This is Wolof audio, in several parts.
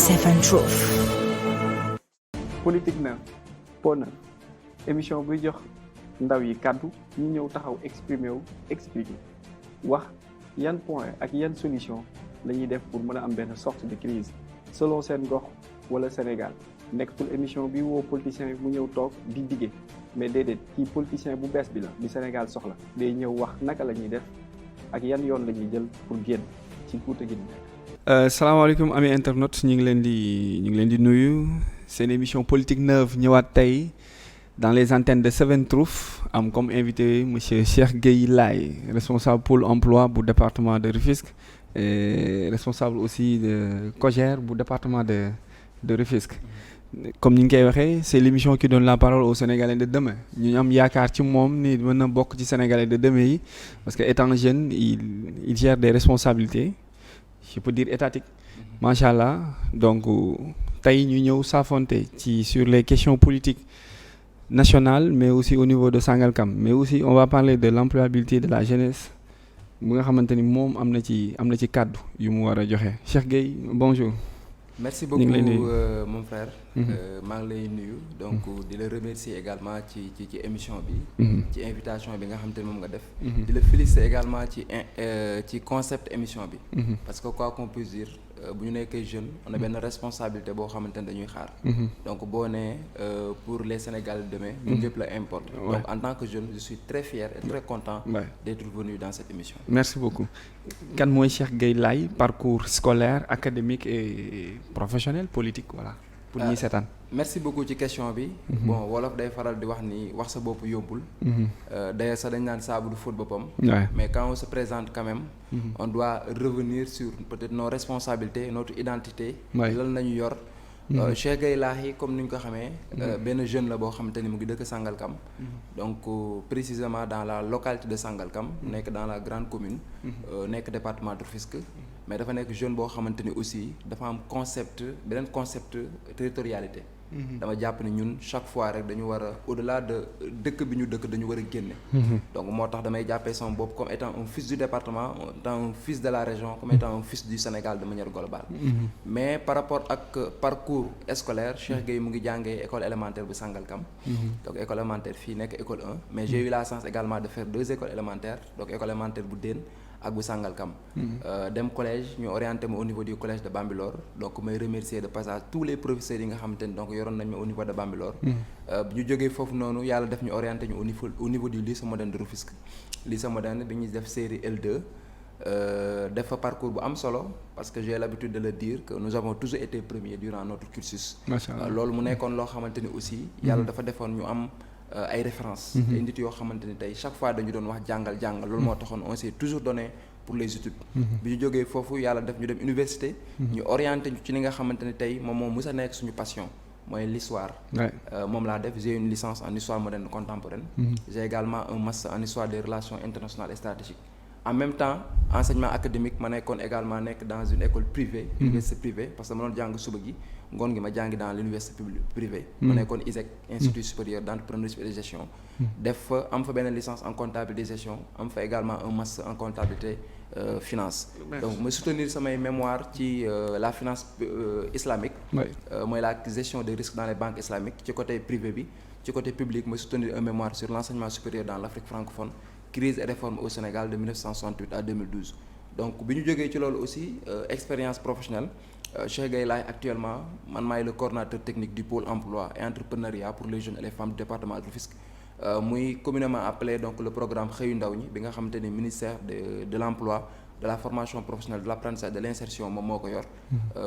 Seven Truth. politique na po na émission buy jox ndaw yi kàddu ñu ñëw taxaw exprimer wu expliquer wax yan point ak yan solution la ñuy def pour mën a am benn sorte de crise selon seen gox wala Sénégal nekkatul émission bi woo politicien bi mu ñëw toog di dige mais déedéet kii politicien bu bees bi la bi Sénégal soxla day ñëw wax naka la ñuy def ak yan yoon la ñuy jël pour génn ci kuuta gi nekk. salaamaaleykum ami internautes ñu ngi leen di nuyu seen émission politique neuve ñëwaat tey dans les antennes de Seven Truth am comme invité monsieur Cheikh Gueye Laye responsable pôle emploi bu département de Rufisque et responsable aussi de COJER bu département de Rufisque. Comme ni ñu koy waxee c'est l'émission qui donne la parole aux Sénégalais de demain ñu am yaakaar ci moom ni mën na bokk ci Sénégalais de demain yi parce que étant jeune il gère des responsabilités je peux dire étatiques macha allah donc tey ñu ñëw saafonte ci sur les questions politiques nationales mais aussi au niveau de Sangalkam mais aussi on va parler de l'employabilité de la jeunesse bu nga xamante ni moom am na ci kàddu yu mu war a joxe Cheikh Gueye bonjour. Merci beaucoup mon frère. maa ngi lay nuyu donc di la remercier également ci émission bi. ci invitation bi nga xam te ne moom nga def. di la féliciter également ci concept émission bi. parce que quoi qu'on puisse dire bu ñu nekkee jeune on a benn responsabilité boo xamante ne dañuy xaar. donc boo nee pour les Sénégalais de demain. ñun ñëpp la importe. donc en tant que jeune je suis très fier et très content. d'être venu dans cette émission. Merci beaucoup. Kan mooy Cheikh Gueye Laye parcours scolaire académique et professionnel politique voilà. pour ñi seetaan. Merci beaucoup ci question bi. bon wolof day faral di wax ni wax sa bopp yóbbul. d'ailleurs sax dañ naan saabu du fóot boppam. mais quand on se présente quand même. on doit revenir sur peut-être nos responsabilités notre identité. lan nañu yor. Cheikh Gueye Laye comme ni ñu ko xamee. benn jeune la boo xamante ni mu ngi dëkk Sangalkam. donc précisément dans la localité de Sangalkam. nekk dans la grande commune. nekk département de Rufisque. mais dafa nekk jeune boo xamante ni aussi dafa am beneen concept territorialité. dama jàpp ni ñun chaque fois rek dañu war a au-delà de dëkk bi ñu dëkk dañu war a génne. donc moo tax damay jàppee sama bopp comme étant un fils du département étant un fils de la région comme étant un fils du Sénégal de manière globale. mais par rapport ak parcours scolaire Cheikh Gueye mu ngi jàngee école élémentaire bu Sangalkam. donc école élémentaire fii nekk école 1 mais j'ai eu la chance également de faire 2 écoles élémentaires donc école élémentaire bu Déne ak bu Sangalkam. dem collège ñu orienté ma au niveau du collège de Bambilor donc may remercier de passage tous les professeurs yi nga xamante ni donc yoroon nañ ma au niveau de Bambilor. ñu jógee foofu noonu yàlla def ñu orienté ñu au niveau du lycée moderne de Rufisque. lycée moderne bi ñuy def série L2 def fa parcours bu am solo parce que j'ai l'habitude de le dire que nous avons toujours été premiers durant notre cursus. loolu mu nekkoon loo xamante ni aussi. yàlla dafa defoon ñu am. ay références. ay nit yoo xamante ni tey chaque fois dañu doon wax jàngal loolu moo taxoon on s'est toujours donné pour les études. bi ñu jógee foofu yàlla def ñu dem université. ñu orienté ci li nga xamante ni tey moom mus a nekk suñu passion mooy l'histoire. moom laa def j'ai une licence en histoire moderne contemporaine. j'ai également un master en histoire des relations internationales et stratégiques. en même temps enseignement académique ma nekkoon également nekk dans une école privée. université privée parce que ma doon jàng suba gi. ngoon gi ma jàngi dans l'université privée. ma nekkoon ISEC institut supérieur d'entrepreneuriat et de gestion. def fa am fa benn licence en comptabilité de gestion am fa également un master en comptabilité finance. donc ma soutenir samay mémoire ci la finance islamique. mooy la gestion des risques dans les banques islamiques ci côté privé bi ci côté public ma soutenir un mémoire sur l'enseignement supérieur dans l'Afrique francophone crise et réforme au Sénégal de 1968 à 2012. donc bi ñu jógee ci loolu aussi expérience professionnelle. Cheikh Gueye Laye actuellement man maay le coordonnateur technique du pôle emploi et entrepreneuriat pour les jeunes et les femmes du département de Rufisque muy communément appelé donc le programme xëyu ndaw ñi bi nga xamante ni ministère de l'emploi de la formation professionnelle de l'apprentissage de l'insertion moom moo ko yor.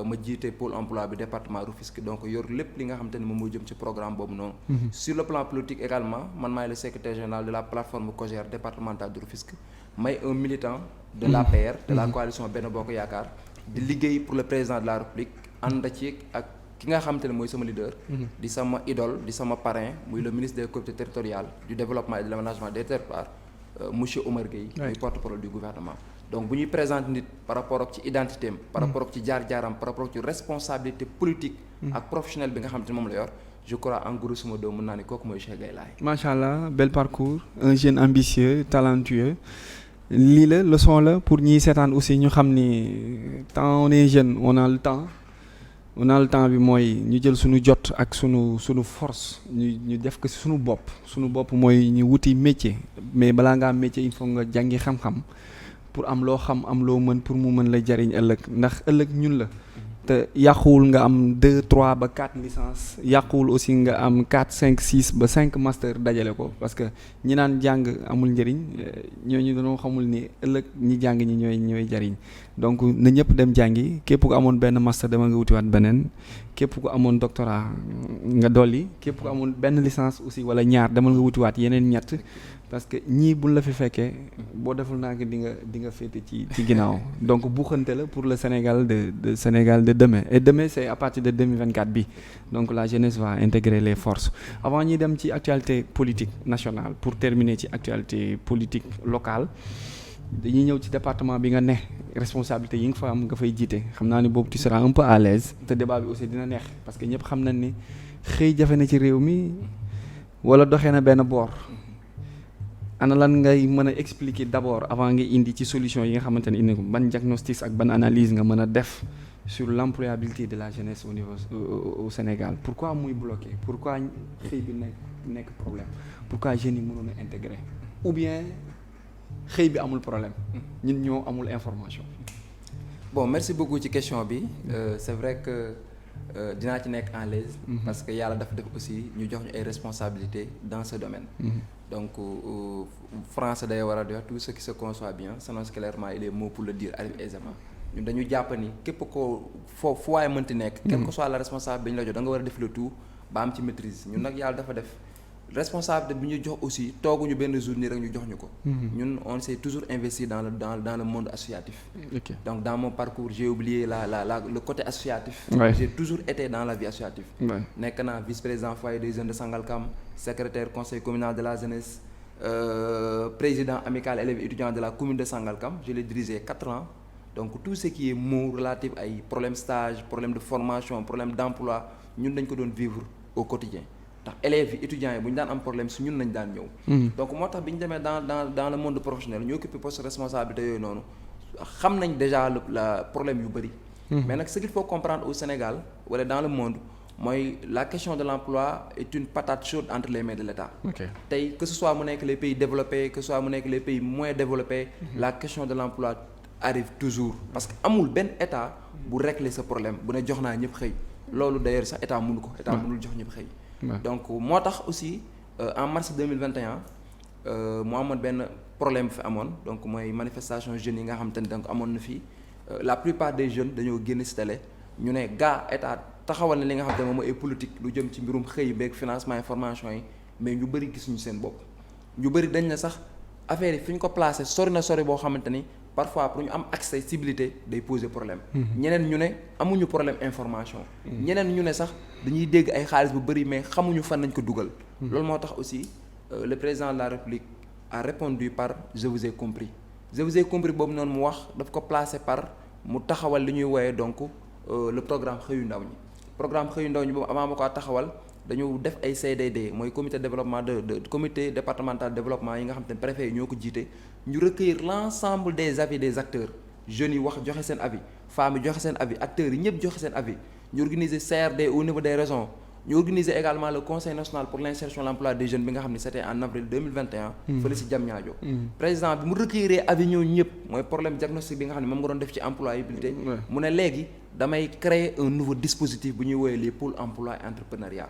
ma jiite pôle emploi bi département Rufisque donc yor lépp li nga xamante ni moom moo jëm ci programme boobu noonu. sur le plan politique également man maay le secrétaire général de la plateforme COJER départementale de Rufisque may un militant de l'APR de la coalition Benno Bokk Yaakaar. di liggéey pour le président de la République ànd ci ak ki nga xamante ne mooy sama leader. di sama idole di sama parrain muy le ministre des collectivités territoriales du développement et de l'aménagement des territoires monsieur Oumar Gueye. muy porte-parole du gouvernement. donc bu ñuy présenter nit par rapport ak ci identité am. par rapport ak ci jaar-jaaram par rapport ak ci responsabilité politique. ak professionnelle bi nga xamante ne moom la yor. je crois en grosso modo mën naa ni kooku mooy Cheikh Gueye Laye. macha allah bel parcours un jeune ambitieux talentueux. lii la leçon la pour ñiy seetaan aussi ñu xam ni tant on est jeune on a le temps on a le temps bi mooy ñu jël suñu jot ak suñu force ñu def ko ci suñu bopp mooy ñu wuti métier mais balaa ngaa métier il faut nga jàngi xam-xam pour am loo xam am loo mën pour mu mën la jariñ ëllëg ndax ëllëg ñun la te yàquwul nga am 2 3 ba 4 licence yàquwul aussi nga am 4 5 6 ba 5 master dajale ko parce que ñi naan jàng amul njëriñ ñooñu dañoo xamul ni ëllëg ñi jàng ñi ñooy jariñ donc na ñëpp dem jàngi képp ku amoon benn master dama nga wutiwaat beneen képp ku amoon doctorat nga dolli képp ku amoon benn licence aussi wala ñaar demal nga wutiwaat yeneen ñett parce que ñii buñ la fi fekkee boo deful naa ko di nga féete ci ginnaaw donc buuxante la pour le Sénégal de Sénégal de demain et demain c'est à partir de 2024 bi donc la jeunesse va intégrer les forces avant ñuy dem ci actualité politique nationale pour terminer ci actualité politique locale dañuy ñëw ci département bi nga ne responsabilité yi nga fa am nga fay jiite xam naa ni boobu tu seras un peu à l'aise te débat bi aussi dina neex parce que ñëpp xam nañ ni xëy jafe na ci réew mi wala doxee na benn boor ana lan ngay mën a expliquer d'abord avant nga indi ci solution yi nga xamante ne indi ko ban diagnostic ak ban analyse nga mën a def sur l'employabilité de la jeunesse au niveau au Sénégal pourquoi muy bloqué pourquoi xëy bi nekk problème pourquoi jeunes yi mënoon a intégrer ou bien xëy bi amul problème ñun ñoo amul information. Bon merci beaucoup ci question bi c'est vrai que dinaa ci nekk en l'aise parce que yàlla dafa def aussi ñu jox ñu ay responsabilités dans ce domaine. Donc français day war a di wax tout ce qui se conçoit bien s'annonce clairement et les mots pour le dire arrivent aisément ñun dañu jàpp ni képp koo fu waaye mënti nekk. quelle que soit la responsable bi ñu la jox da nga war a def le tout ba am ci maîtrise ñun nag yàlla dafa def responsabilité bi ñu jox aussi tooguñu benn jour nii rek ñu jox ñu ko. ñun on s'est toujours investi dans le monde associatif. Okay. Donc dans mon parcours j'ai oublié le côté associatif. Ouais. J'ai toujours été dans la vie associative. Nekk naa vice-président foyer des jeunes de Sangalkam secrétaire conseil communal de la jeunesse président amical élèves étudiants de la commune de Sangalkam je l'ai dirigé 4 ans donc tout ce qui est mots relatif ay problème stage problème de formation problème d'emploi ñun dañ ko doon vivre au quotidien ndax élèves yi étudiants yi bu ñu daan am problème su ñun nañ daan ñëw. Donc moo tax bi ñu demee dans le monde professionnel ñu occupé poste responsabilité yooyu noonu xam nañ déjà le problème yu bëri. Mais nag ce qu'il faut comprendre au Sénégal wala dans le monde mooy la question de l'emploi est une patate chaude entre les mains de l'État. Tey que ce soit mu nekk les pays développés que ce soit mu nekk les pays moins développés. La question de l'emploi arrive toujours parce que amul benn État bu régler ce problème bu ne jox naa ñëpp xëy loolu d'ailleurs sax État mënu ko État mënul jox ñëpp xëy. Donc moo tax aussi en mars 2021 mu amoon benn problème fi amoon donc mooy manifestation jeunes yi nga xam te ne donc amoon na fii la plupart des jeunes dañoo génn ci télé ñu ne gaa État taxawal na li nga xam te ne moom mooy politique lu jëm ci mbirum xëy beeg financement information yi mais ñu bëri gisuñu seen bopp ñu bëri dañ na sax affaire yi fi ñu ko placé sori na sori boo xamante ni parfois pour ñu am accessibilité day poser problème. ñeneen ñu ne amuñu problème information. ñeneen ñu ne sax dañuy dégg ay xaalis bu bëri mais xamuñu fan nañ ko dugal. Loolu moo tax aussi le président de la République a répondu par je vous ai compris boobu noonu mu wax daf ko placer par mu taxawal li ñuy wooyee donc le programme xëyu ndaw ñi. Programme xëyu ndaw ñi boobu avant ma ko taxawal dañu def ay CDD mooy comité développement de comité départemental de développement yi nga xam te ne préfet yi ñoo ko jiite ñu recueillir l'ensemble des avis des acteurs jeunes yi wax joxe seen avis femmes yi joxe seen avis acteurs yi ñëpp joxe seen avis ñu organiser CRD au niveau des régions ñu organiser également le conseil national pour l'insertion et l'emploi des jeunes bi nga xam ne c'était en avril 2021 fële ci Diamniadio président bi mu recueillir avis ñoo ñëpp mooy problème diagnostic bi nga xam ne moom nga doon def ci employabilité mu ne léegi damay créer un nouveau dispositif bu ñuy woowee les pôles emploi et entrepreneuriat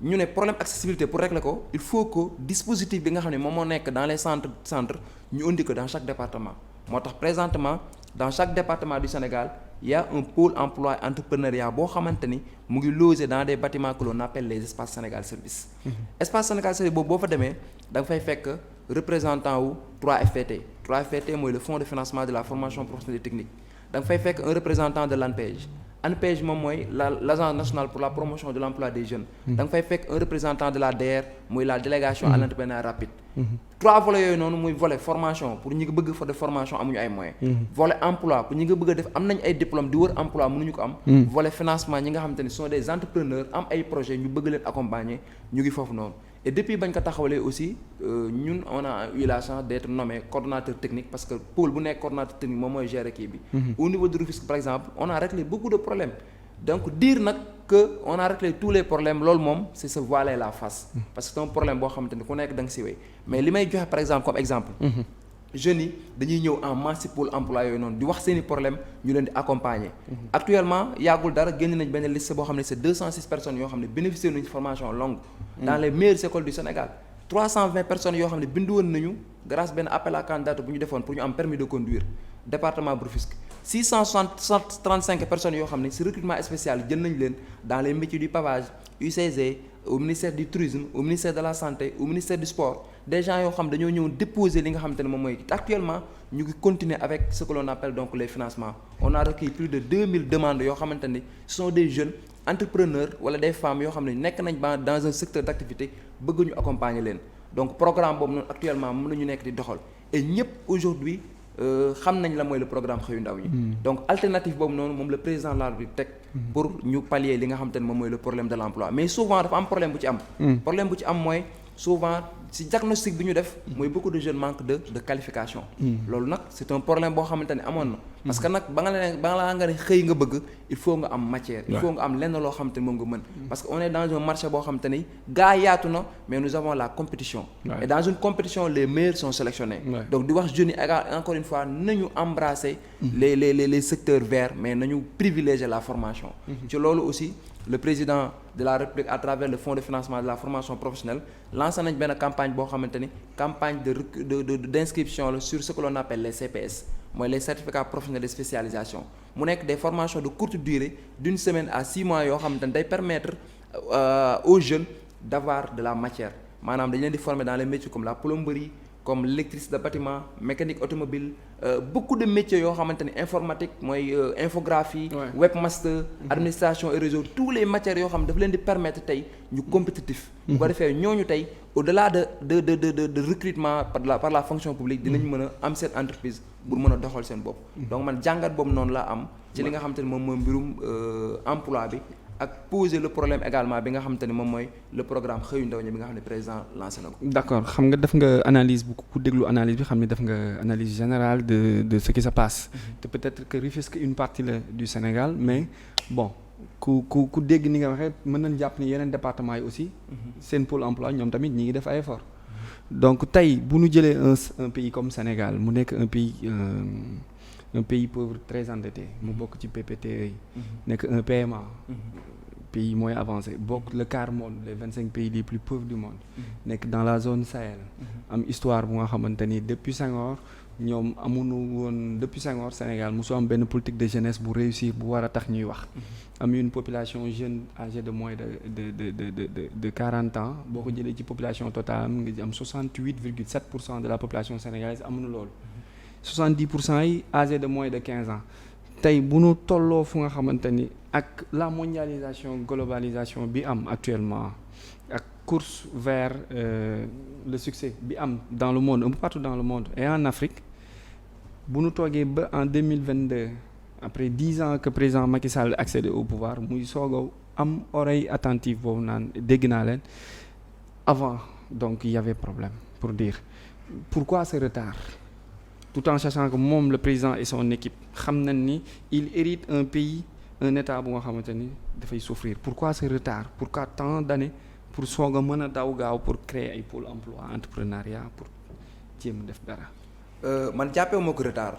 ñu ne problème accessibilité pour régler ko il faut que dispositif bi nga xam ne moom moo nekk dans les centres ñu indi ko dans chaque département moo tax présentement dans chaque département du Sénégal il y a un pôle emploi et entrepreneuriat boo xamante ni mu ngi logé dans des bâtiments que l'on appelle les espaces Sénégal Service. Espace Sénégal Service boobu boo fa demee da nga fay fekk représentant wu 3FPT mooy le fonds de financement de la formation professionnelle et technique da nga fay fekk un représentant de l'ANPEJ. ANPEJ moom mooy l'agence nationale pour la promotion de l'emploi des jeunes. Da nga fay fekk un représentant de la DR mooy la délégation à l'entrepreneuriat rapide. 3 volets yooyu noonu muy volet formation pour ñi nga bëgg fa def formation amuñu ay moyens. Volet emploi pour ñi nga bëgg a def am nañ ay diplômes di wër emploi mënuñu ko am. Volet financement ñi nga xamante ni sont des entrepreneurs am ay projets ñu bëgg leen accompagner ñu ngi foofu noonu. Et depuis bañ ko taxawalee aussi ñun on a eu la chance d'être nommé coordonnateur technique parce que pôle bu nekk coordonnateur technique moom mooy gérer kii bi. Au niveau de Rufisque par exemple on a réglé beaucoup de problèmes donc dire nag que on a réglé tous les problèmes loolu moom c'est se voiler la face parce que c'est un problème boo xamante ni ku nekk da nga si wéy mais li may joxe par exemple comme exemple jeunes yi dañuy ñëw en masse ci pôle emploi yooyu noonu di wax seeni problème ñu leen di accompagner actuellement yàggul dara génn nañ benn liste boo xam ne c'est 206 personnes yoo xam ne bénéficié nañu formation longue dans les meilleures écoles du Sénégal 320 personnes yoo xam ne bindu woon nañu grâce benn appel à candidature bu ñu defoon pour ñu am permis de conduire département bu Rufisque 635 personnes yoo xam ne ci recrutement spécial jël nañ leen dans les métiers du pavage UCG au ministère du tourisme au ministère de la santé au ministère du sport des gens yoo xam dañoo ñëw déposer li nga xamante ne moom mooy actuellement ñu ngi continuer avec ce que l'on appelle donc les financements on a recueilli plus de 2000 demandes yoo xamante ni ce sont des jeunes entrepreneurs wala des femmes yoo xam ne nekk nañ ba dans un secteur d'activité bëgg ñu accompagner leen donc programme boobu noonu actuellement mën nañu nekk di doxal et ñëpp aujourd'hui xam nañ la mooy le programme xëyu ndaw ñi donc alternative boobu noonu moom le président de la République teg pour ñu pallier li nga xamante ne moom mooy le problème de l'emploi mais souvent dafa am problème bu ci am problème bu ci am mooy souvent si diagnostic bi ñu def mooy beaucoup de jeunes manquent de qualification loolu nag c'est un problème boo xamante ne amoon na parce que nag ba nga ne xëy nga bëgg il faut nga am matière il faut nga am lenn loo xamante ne moom nga mën parce que on est dans un marché boo xamante ni gaa yaatu na mais nous avons la compétition et dans une compétition les meilleurs sont sélectionnés donc di wax jeunes yi encore une fois nañu embrasser les secteurs verts mais nañu privilégier la formation ci loolu aussi le président de la République à travers le fonds de financement de la formation professionnelle lancé nañ benn campagne boo xamante ni campagne d'inscription la sur ce que l'on appelle les CPS mooy les certificats professionnels de spécialisation mu nekk des formations de courte durée d'une semaine à 6 mois yoo xamante ni day permettre aux jeunes d'avoir de la matière maanaam dañ leen di former dans les métiers comme la plomberie comme l'électricité de bâtiment mécanique automobile beaucoup de métiers yoo xamante ni informatique mooy infographie webmaster administration et réseau tous les matières yoo xam ne dafa leen di permettre tey ñu compétitif bu ko defee ñooñu tey au-delà de recrutement par la fonction publique dinañ mën a am seen entreprise pour mën a doxal seen bopp donc man jàngat boobu noonu laa am ci li nga xamante ni moom mooy mbirum emploi bi ak poser le problème également bi nga xamante ne moom mooy le programme xëyu ndaw ñi bi nga xam ne président lancé na ko. d'accord xam nga def nga analyse bu ku déglu analyse bi xam ne def nga analyse générale de ce qui se passe. te peut-être que Rufisque une partie la du Sénégal mais bon ku dégg ni nga waxee mën nañ jàpp ni yeneen département yi aussi. seen pôle emploi ñoom tamit ñi ngi def ay effort. donc tey bu ñu jëlee un pays comme Sénégal mu nekk un pays pauvre très endetté mu bokk ci PPTE yi nekk un PMA pays mooy avancé bokk le quart monde les 25 pays les plus pauvres du monde nekk dans la zone Sahel am histoire bu nga xamante ni depuis Senghor ñoom amuñu woon depuis Senghor Sénégal mosu am benn politique de jeunesse bu réussir bu war a tax ñuy wax am une population jeune âgée de moins de 40 ans boo ko jëlee ci population totale am nga am 68,7% de la population sénégalaise amuñu loolu 70% yi âgés de moins de 15 ans tey bu nu tolloo fu nga xamante ni ak la mondialisation globalisation bi am actuellement ak course vers le succès bi am dans le monde un peu partout dans le monde et en Afrique bu nu toogee ba en 2022 après 10 ans que président Macky Sall accédé au pouvoir muy soog a am oreille attentive boobu naan dégg naa leen avant donc il y avait problème pour dire pourquoi ce retard tout en sachant que moom le président et son équipe xam nañ ni il hérite un pays un état bu nga xamante ni dafay souffrir pourquoi ce retard pourquoi tant d'années pour soog a mën a daw gaaw pour créer ay pôle emploi entrepreneuriat pour jéem def dara. man jàppee moo ko retard.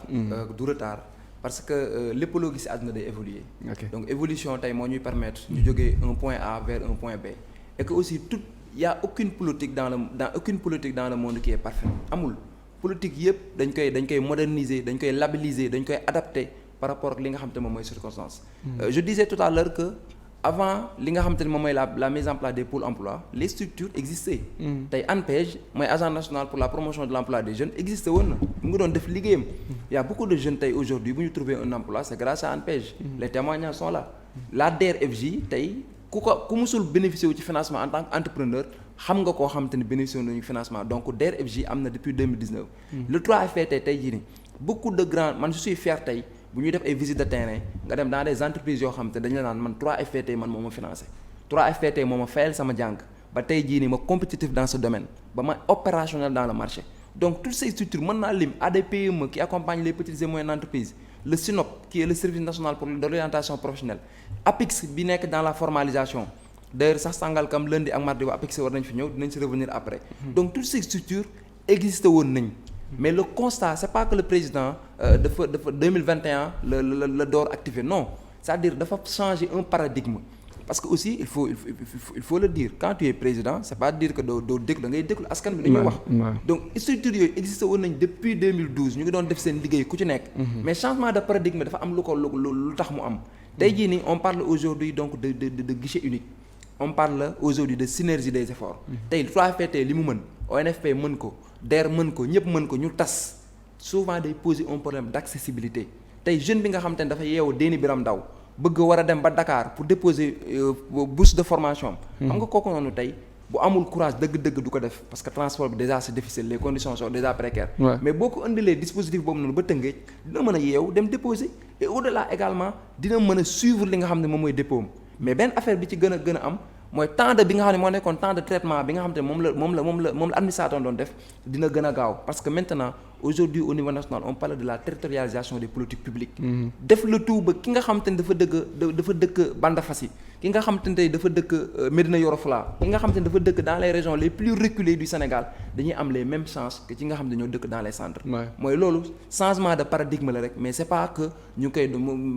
du retard parce que lépp loo gis àdduna day évoluer. donc évolution tey moo ñuy permettre ñu jógee un point A vers un point B et que aussi il y a aucune politique dans le monde qui est parfaite amul. politique yëpp dañ koy moderniser dañ koy labelliser dañ koy adapter par rapport ak li nga xam te moom mooy circonstance je disais tout à l'heure que avant li nga xam te ne moom mooy la mise en place des pôles emploi les structures existaient tey ANPEJ mooy agence nationale pour la promotion de l'emploi des jeunes existé woon na mu ngi doon def liggéeyam il y a beaucoup de jeunes tey aujourd'hui bu ñu trouver un emploi c'est grâce à ANPEJ les témoignages sont là la DER/FJ tey ku musul bénéficier wu ci financement en tant qu'entrepreneur xam nga koo xamante ni bénéficié nañu financement donc DER/FJ am na depuis 2019. le 3FPT tey jii nii beaucoup de grands man je suis fier tey bu ñuy def ay visites de terrain nga dem dans des entreprises yoo xamante dañu la naan man 3FPT man moo ma financé 3FPT moo ma fayal sama jàng ba tey jii nii ma compétitif dans ce domaine ba ma opérationnel dans le marché donc toutes ces structures mën naa lim à des PME qui accompagnent les petites et moyennes entreprises le SINOP qui est le service national pour de l'orientation professionnelle APIX bi nekk dans la formalisation d'ailleurs sax Sangalkam lundi ak mardi waa APIX war nañ fi ñëw dinañ si revenir après donc toutes ces structures existé woon nañ mais le constat c'est pas que le président dafa 2021 la door activé non c'est-à-dire dafa changer un paradigme parce que aussi il faut le dire quand tu es président c'est pas dire que doo déglu da ngay déglu askan bi dañuy wax donc structures yooyu existé woon nañ depuis 2012 ñu ngi doon def seen liggéey ku ci nekk mais changement de paradigme dafa am lu tax mu am tey jii nii on parle aujourd'hui donc de guichet unique on parle aujourd'hui de synergie des efforts tey 3FPT li mu mën ONFP mën ko DER mën ko ñëpp mën ko ñu tas souvent day poser un problème d'accessibilité tey jeune bi nga xam te ne dafa yeewu Déni Biram Ndaw bëgg war a dem ba Dakar pour déposer bourse de formation xam nga kooku noonu tey bu amul courage dëgg-dëgg du ko def parce que transport bi déjà c'est difficile les conditions sont déjà précaires mais boo ko indilee dispositif boobu noonu ba Tëngéej dina mën a yeewu dem déposer et au-delà également dina mën a suivre li nga xam ne moom mooy dépôt mais benn affaire bi ci gën a am mooy temps de bi nga xam ne moo nekkoon temps de traitement bi nga xam ne moom la administrateur doon def dina gën a gaaw parce que maintenant aujourd'hui au niveau national on parle de la territorialisation des politiques publiques def le tout ba ki nga xam te ne dafa dëkk Bandafassi ki nga xam te ne dafa dëkk Médina Yoro Foulah ki nga xam te ne dafa dëkk dans les régions les plus reculées du Sénégal dañuy am les mêmes chances que ci nga xam ne ñoo dëkk dans les centres mooy loolu changement de paradigme la rek mais c'est pas que ñu koy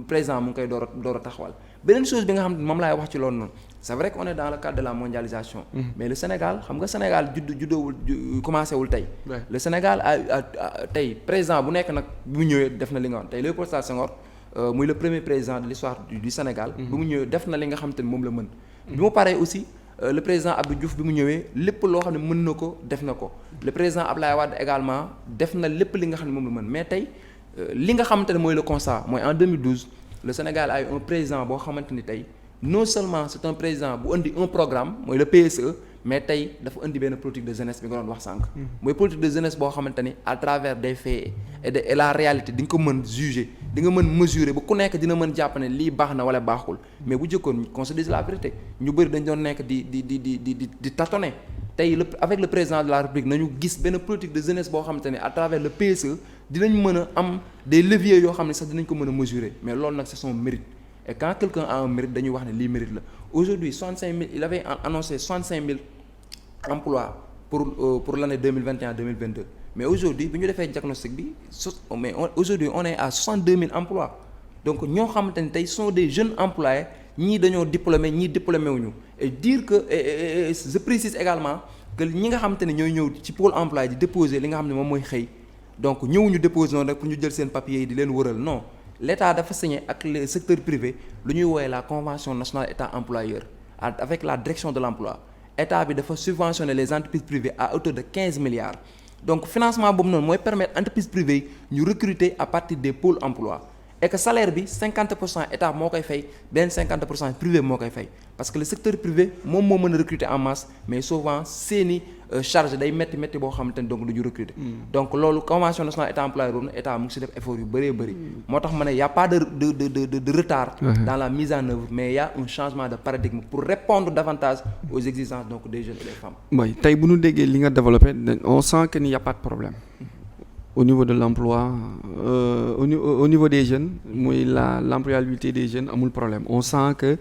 président mu ngi koy door a taxawal beneen chose bi nga xam ne moom laay wax ci loolu noonu c'est vrai qu'on est dans le cadre de la mondialisation mais le Sénégal xam nga Sénégal juddoowul commencé wul tey le Sénégal a tey président bu nekk nag bi mu ñëwee def na li nga wax tey Léopold Sédar Senghor muy le premier président de l'histoire du Sénégal bi mu ñëwee def na li nga xam te ne moom la mën bi mu paree aussi le président Abdou Diouf bi mu ñëwee lépp loo xam ne mën na ko def na ko le président Abdoulaye Wade également def na lépp li nga xam ne moom la mën mais tey li nga xamante ne mooy le constat mooy en 2012 le Sénégal a eu un président boo xamante ni tey non seulement c'est un président bu indi un programme mooy le PSE mais tey dafa indi benn politique de jeunesse bi nga doon wax sànq. mooy politique de jeunesse boo xamante ni à travers des faits et la réalité di nga ko mën juger di nga mën mesurer ba ku nekk dina mën jàpp ne lii baax na wala baaxul mais bu jëkkoon qu'on se dise la vérité ñu bëri dañ doon nekk di tâtonner tey avec le président de la République nañu gis benn politique de jeunesse boo xamante ne à travers le PSE dinañ mën a am des leviers yoo xam ne sax dinañ ko mën a mesurer mais loolu nag c'est son mérite. Et quand quelqu'un a un mérite dañuy wax ne lii mérite la aujourd'hui 65 000 il avait annoncé 65 000 emplois pour l'année 2021-2022 mais aujourd'hui bi ñu defee diagnostic bi aujourd'hui on est à 62 000 emplois donc ñoo xamante ne tey sont des jeunes employés ñii dañoo diplômé ñii diplômé wuñu et dire que je précise également que ñi nga xamante ne ñooy ñëw ci pôle emploi di déposer li nga xam ne moom mooy xëy donc ñëwuñu déposer noonu rek pour ñu jël seen papiers yi di leen wëral non l'État dafa signé ak le secteur privé lu ñuy woowee la convention nationale État employeur avec la direction de l'emploi État bi dafa subventionner les entreprises privées à hauteur de 15 milliards donc financement boobu noonu mooy permettre entreprises privées yi ñu recruter à partir des pôles emploi et que salaire bi 50% État moo koy fay benn 50% privé moo koy fay parce que le secteur privé moom moo mën a recruter en masse mais souvent seeni charge day métti boo xamante ne donc du ñu recruter. donc loolu convention nationale État employeur boobu État mu ngi si def effort yu bëree bëri. moo tax ma ne y a pas de retard. dans la mise en œuvre mais y a un changement de paradigme pour répondre davantage aux exigences donc des jeunes et des femmes. mooy tey bu ñu déggee li nga développé on sent que ni y a pas de problème. au niveau de l'emploi au niveau des jeunes muy l'employabilité des jeunes amul problème on sent que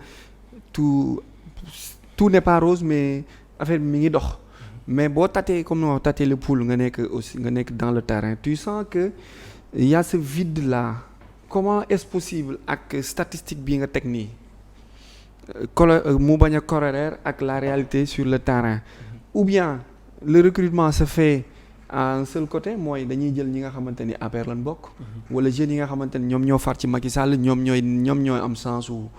tout n'est pas rose mais affaire bi mi ngi dox mais boo tâtee comme no tâtee le pouls nga nekk dans le terrain tu sens que y a ce vide là comment est-ce possible ak statistique bii nga teg nii mu bañ a corrélaire ak la réalité sur le terrain ou bien le recrutement se fait à un seul côté mooy dañuy jël ñi nga xamante ni APR lañ bokk. wala jeunes yi nga xamante ni ñoom ñoo far ci Macky Sall ñoom ñooy am sensu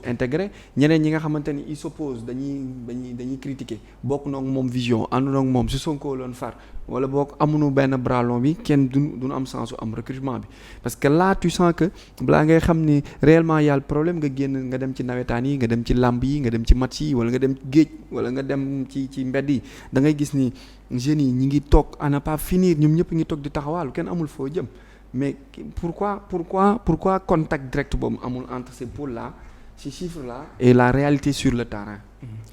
intégré ñeneen ñi nga xamante ni ils s'opposent dañuy critiquer bokk noog moom vision àndu noog moom si Sonko loon far wala bokk amuñu benn bras long bi kenn duñu am sensu am recrutement bi parce que là tu sens que balaa ngay xam ni réellement y a le problème nga génn nga dem ci nawetaan yi nga dem ci làmb yi nga dem ci match yi wala nga dem géej wala nga dem ci mbedd yi da ngay gis ni jeunes yi ñi ngi toog à ne pas finir ñoom ñëpp ngi toog di taxawaalu kenn amul foo jëm mais pourquoi contact direct boobu amul entre ces pôles là ces chiffres là et la réalité sur le terrain.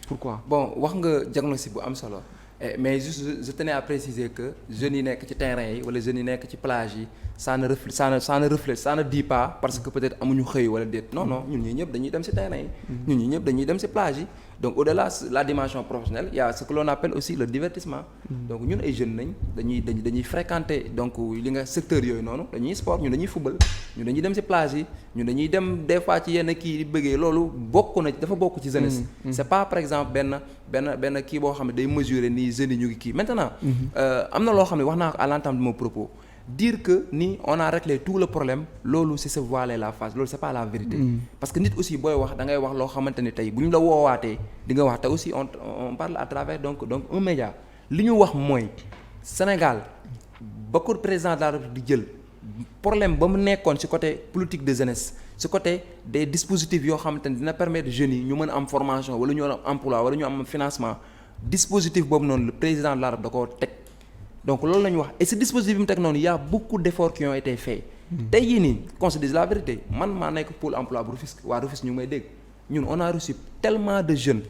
Pourquoi? Bon wax nga diagnostic bu am solo mais juste je tenais à préciser que jeunes yi nekk ci terrain yi wala jeunes yi nekk ci plage yi ça ne reflète ça ne dit pas parce que peut-être amuñu xëy wala déet non ñun ñii ñëpp dañuy dem ci terrain yi ñun ñii ñëpp dañuy dem ci plage yi donc au-delà la dimension professionnelle il y a ce que l'on appelle aussi le divertissement donc ñun ay jeunes nañ dañuy fréquenter donc li nga secteur yooyu noonu dañuy sport ñun dañuy football ñun dañuy dem ci plage yi ñun dañuy dem des fois ci yenn kii di bëggee loolu dafa bokk ci jeunesse c'est pas par exemple benn kii boo xam ne day mesurer ni jeunes yi ñu ngi kii maintenant am na loo xam ne wax naa ko à l'entame de mon propos dire que ni on a réglé tout le problème loolu c'est se voiler la face loolu c'est pas la vérité parce que nit aussi booy wax da ngay wax loo xamante ni tey bu ñu la woowaatee di nga wax te aussi on parle à travers donc un média li ñu wax mooy Sénégal ba ko président de la République di jël problème ba mu nekkoon ci côté politique de jeunesse ci côté des dispositifs yoo xamante ni dina permettre jeunes yi ñu mën a am formation wala ñu am emploi wala ñu am financement dispositif boobu noonu le président de la République da koo teg donc loolu la ñu wax et ce dispositif bi mu teg noonu y a beaucoup d'efforts qui ont été faits tey jii nii qu'on se dise la vérité man maa nekk pôle emploi bu Rufisque waa Rufisque ñu ngi may dégg ñun on a reçu tellement de jeunes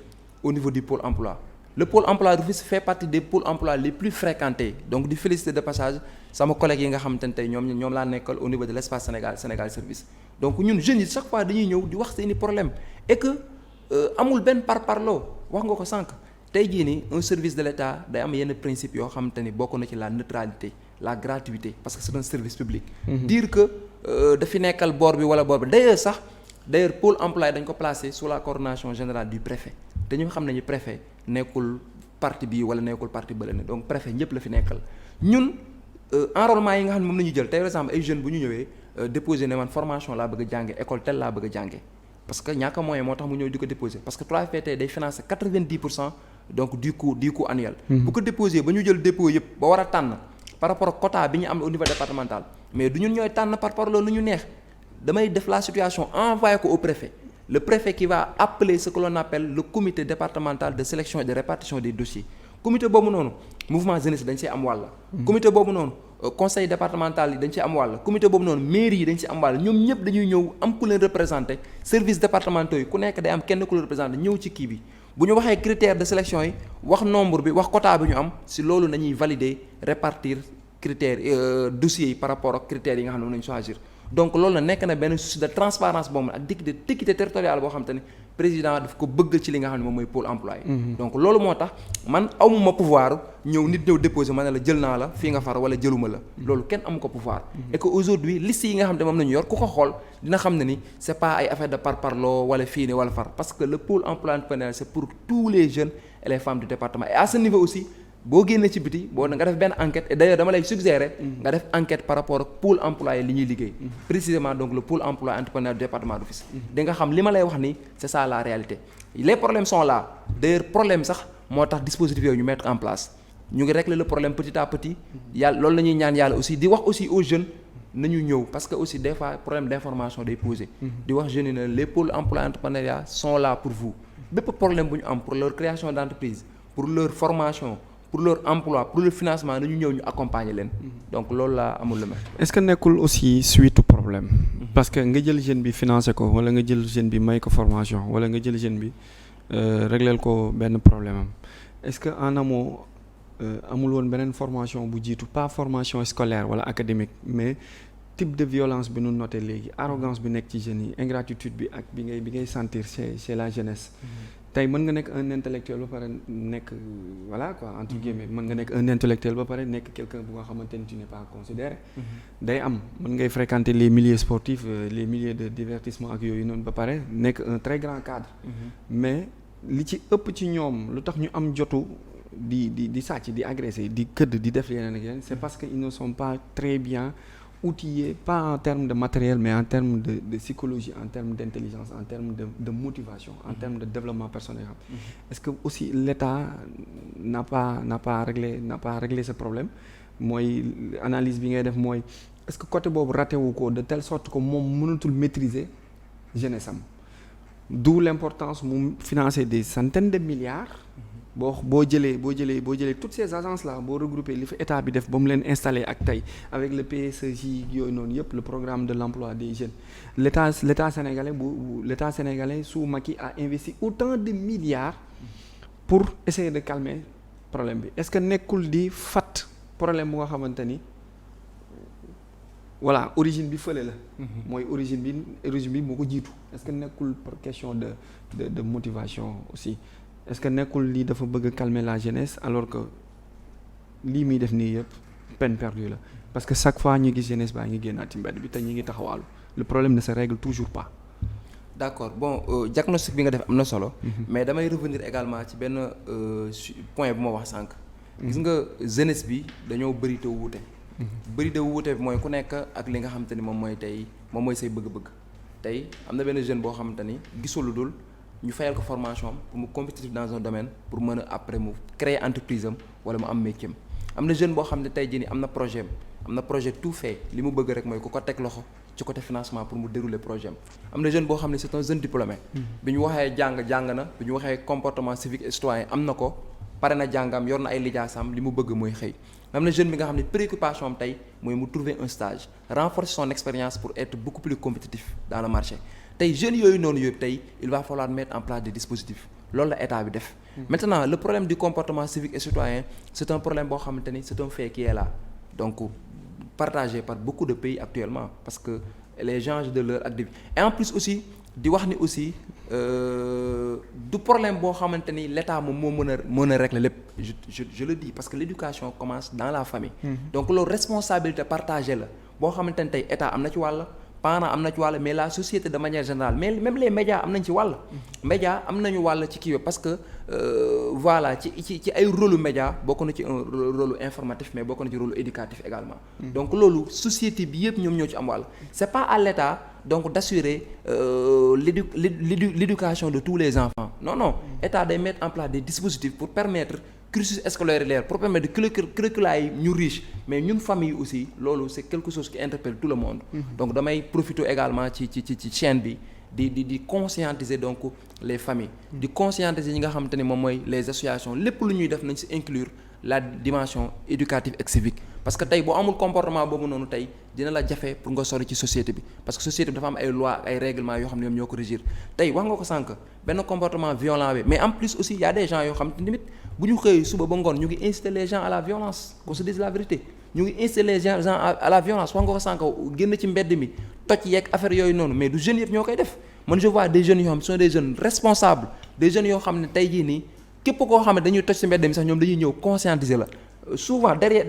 au niveau du pôle emploi le pôle emploi Rufisque fait partie des pôles emploi les plus fréquentés donc di féliciter de passage sama collègue yi nga xamante ne tey ñoom laa nekkal au niveau de l'espace Sénégal service donc ñun jeunes yi chaque fois dañuy ñëw di wax seeni problème et que amul benn parparloo wax nga ko sànq tey jii nii un service de l'État day am yenn principe yoo xamante ni bokk na ci la neutralité la gratuité parce que c'est un service public dire que dafi nekkal boor bi d'ailleurs pôle emploi dañ ko placé sous la coordination générale du préfet te ñu xam nañu préfet nekkul parti bii wala nekkul parti bële ne donc préfet ñëpp la fi nekkal ñun enrôlement yi nga xam ne moom la ñu jël tey par exemple ay jeunes bu ñu ñëwee déposer ne man formation laa bëgg a jànge école telle laa bëgg a jànge parce que ñàkk a moyen moo tax mu ñëw di ko déposer parce que 3FPT day financer 90% donc du coût annuel bu ko déposer ba ñu jël dépôt yëpp ba war a tànn par rapport ak quota bi ñu am au niveau départemental mais du ñun ñooy tànn par rapport loolu nu ñu neex damay def la situation envoyé ko au préfet le préfet qui va appeler ce que l'on appelle le comité départemental de sélection et de répartition des dossiers comité boobu noonu mouvement jeunesse dañ see am wàll comité boobu noonu conseil départemental yi dañ ci am wàll comité boobu noonu mairie yi dañ ci am wàll ñoom ñëpp dañuy ñëw am ku leen représenté service départementaux yi ku nekk day am kenn ku leen représenté ñëw ci kii bi bu ñu waxee critères de sélection yi wax nombre bi wax quota bi ñu am si loolu nañuy valider répartir critères dossiers yi par rapport ak critères yi nga xam ne moom nañu choisir donc loolu na nekk na benn souci de transparence boobu ak d'équité territoriale boo xam te ne président daf ko bëgg ci li nga xam ne moom mooy pôle emploi donc loolu moo tax man amuma pouvoir nit ñëw déposer ma ne la jël naa la fii nga far wala jëluma la loolu kenn amu ko pouvoir et que aujourd'hui liste yi nga xam ne moom nañu yor ku ko xool dina xam ne ni c'est pas ay affaire de parparloo wala fii ni wala far parce que le pôle emploi entrepreneurial c'est pour tous les jeunes et les femmes du département et à ce niveau aussi boo génnee ci biti boo nga def benn enquête et d'ailleurs dama lay suggérer nga def enquête par rapport ak pôle emploi li ñuy liggéey précisément donc le pôle emploi entrepreneurial du département de Rufisque di nga xam li ma lay wax ni c'est ça la réalité les problèmes sont là d'ailleurs problème sax moo tax dispositif yooyu ñu mettre en place ñu ngi régler le problème petit à petit yàlla loolu la ñuy ñaan yàlla aussi di wax aussi aux jeunes nañu ñëw parce que aussi des fois problème d'information day poser di wax jeunes yi ne les pôles emploi entrepreneuriat sont là pour vous bépp problème bu ñu am pour leur création d'entreprise pour leur formation pour leur emploi pour leur financement nañu ñëw ñu accompagner leen donc loolu laa amul lu mel. est-ce que nekkul aussi suite problème parce que nga jël jeune bi financer ko wala nga jël jeune bi may ko formation wala nga jël jeune bi régler ko benn problème am est-ce que en amont amul woon beneen formation bu jiitu pas formation scolaire wala académique mais type de violence bi nu noté léegi arrogance bi nekk ci jeunes yi ingratitude bi ak bi ngay sentir chez la jeunesse. tey mën nga nekk un intellectuel ba pare nekk voilà quoi entre guillemets mën nga nekk un intellectuel ba pare nekk quelqu'un bu nga xamante ni tu n'es pas considéré day am mën ngay fréquenter les milieux sportifs les milieux de divertissement ak yooyu noonu ba pare nekk un très grand cadre mais li ci ëpp ci ñoom lu tax ñu am jotu di sàcc di agresser di këdd di def yeneen ak yeneen c'est parce que ils ne sont pas très bien outillés pas en termes de matériel mais en termes de psychologie en termes d'intelligence en termes de motivation en termes de développement personnel est-ce que aussi l'État n'a pas réglé ce problème mooy analyse bi ngay def mooy est-ce que côté boobu raté wu ko de telle sorte que moom mënatul maîtriser jeunesse am d'où l'importance mu financer des centaines de milliards boo jëlee toutes ces agences là boo regroupé li fa état bi def ba mu leen installé ak tey avec le PSEJ yooyu noonu yëpp le programme de l'emploi des jeunes l'état sénégalais sous Macky a investi autant de milliards pour essayer de calmer problème bi est-ce que nekkul di fat problème bu nga xamante ni voilà origine bi fële la. mooy origine bi moo ko jiitu. est-ce que nekkul par question de motivation aussi est-ce que nekkul lii dafa bëgg a calmer la jeunesse alors que lii muy def nii yëpp peine perdue la parce que chaque fois ñu gis jeunesse baa ngi génnaat ci mbedd bi te ñu ngi taxawaalu le problème ne se règle toujours pas. d'accord bon diagnostic bi nga def am na solo. mais damay revenir également ci benn point bu ma wax sànq. gis nga jeunesse bi dañoo bëri te wuute. bëri de wuute mooy ku nekk ak li nga xamante ni moom mooy say bëgg-bëgg tey am na benn jeune boo xamante ni gisul lu dul ñu fayal ko formation am pour mu compétitif dans un domaine pour mën a après mu créer entreprise am wala mu am métier am na jeune boo xam ne tey jii nii am na projet tout fait li mu bëgg rek mooy ku ko teg loxo ci côté financement pour mu dérouler projet am na jeune boo xam ne c'est un jeune diplômé. bi ñu waxee jàng na bi ñu waxee comportement civique et citoyen am na ko pare na jàngam yor na ay lijaasam li mu bëgg mooy xëy. am na jeune bi nga xam ne préoccupation am tey mooy mu trouver un stage renforcer son expérience pour être beaucoup plus compétitif dans le marché tey jeunes yooyu noonu yëpp tey il va falloir mettre en place des dispositifs loolu la état bi def. maintenant le problème du comportement civique et citoyen c'est un problème boo xamante ni c'est un fait qui est là donc partagé par beaucoup de pays actuellement parce que les gens de leur activité et en plus aussi di wax ni aussi du problème boo xamante ni l'état moom moo mën a régler lépp je le dis parce que l'éducation commence dans la famille. donc loolu responsabilité partagée la boo xamante ni tey état am na ci wàll parents am na ci wàll mais la société de manière générale mais même les médias am nañ ci wàll. médias am nañu wàll ci kii parce que voilà ci ay rôle média bokk na ci un rôle informatif mais bokk na ci rôle éducatif également. donc loolu société bi yëpp ñoom ñoo ci am wàll. c'est pas à l'état donc d'assurer l'éducation de tous les enfants non état day mettre en place des dispositifs pour permettre cursus scolaire leer pour permettre curricula yi ñu riche mais ñun famille aussi loolu c'est quelque chose qui interpelle tout le monde. donc damay profiter également ci chaîne bi di conscientiser donc les familles. di conscientiser ñi nga xamante ni moom mooy les associations lépp lu ñuy def nañ ci inclure la dimension éducative et civique parce que tey boo amul comportement boobu noonu tey dina la jafe pour nga sori ci société bi parce que société bi dafa am ay lois ay règlements yoo xam ne ñoom ñoo ko régir tey wax nga ko sànq benn comportement violent bi mais en plus aussi y a des gens yoo xam te tamit bu ñu xëyee suba ba ngoon ñu ngi inciter les gens à la violence qu'on se dise la vérité ñu ngi inciter les gens à la violence wax nga ko sànq génn ci mbedd mi toj yeeg affaire yooyu noonu mais du jeunes yëpp ñoo koy def man je vois des jeunes yoo xam sont des jeunes responsables des jeunes yoo xam ne tey jii nii képp koo xam ne dañuy toj ci mbedd mi sax ñoom dañuy ñëw conscientiser la souvent derrière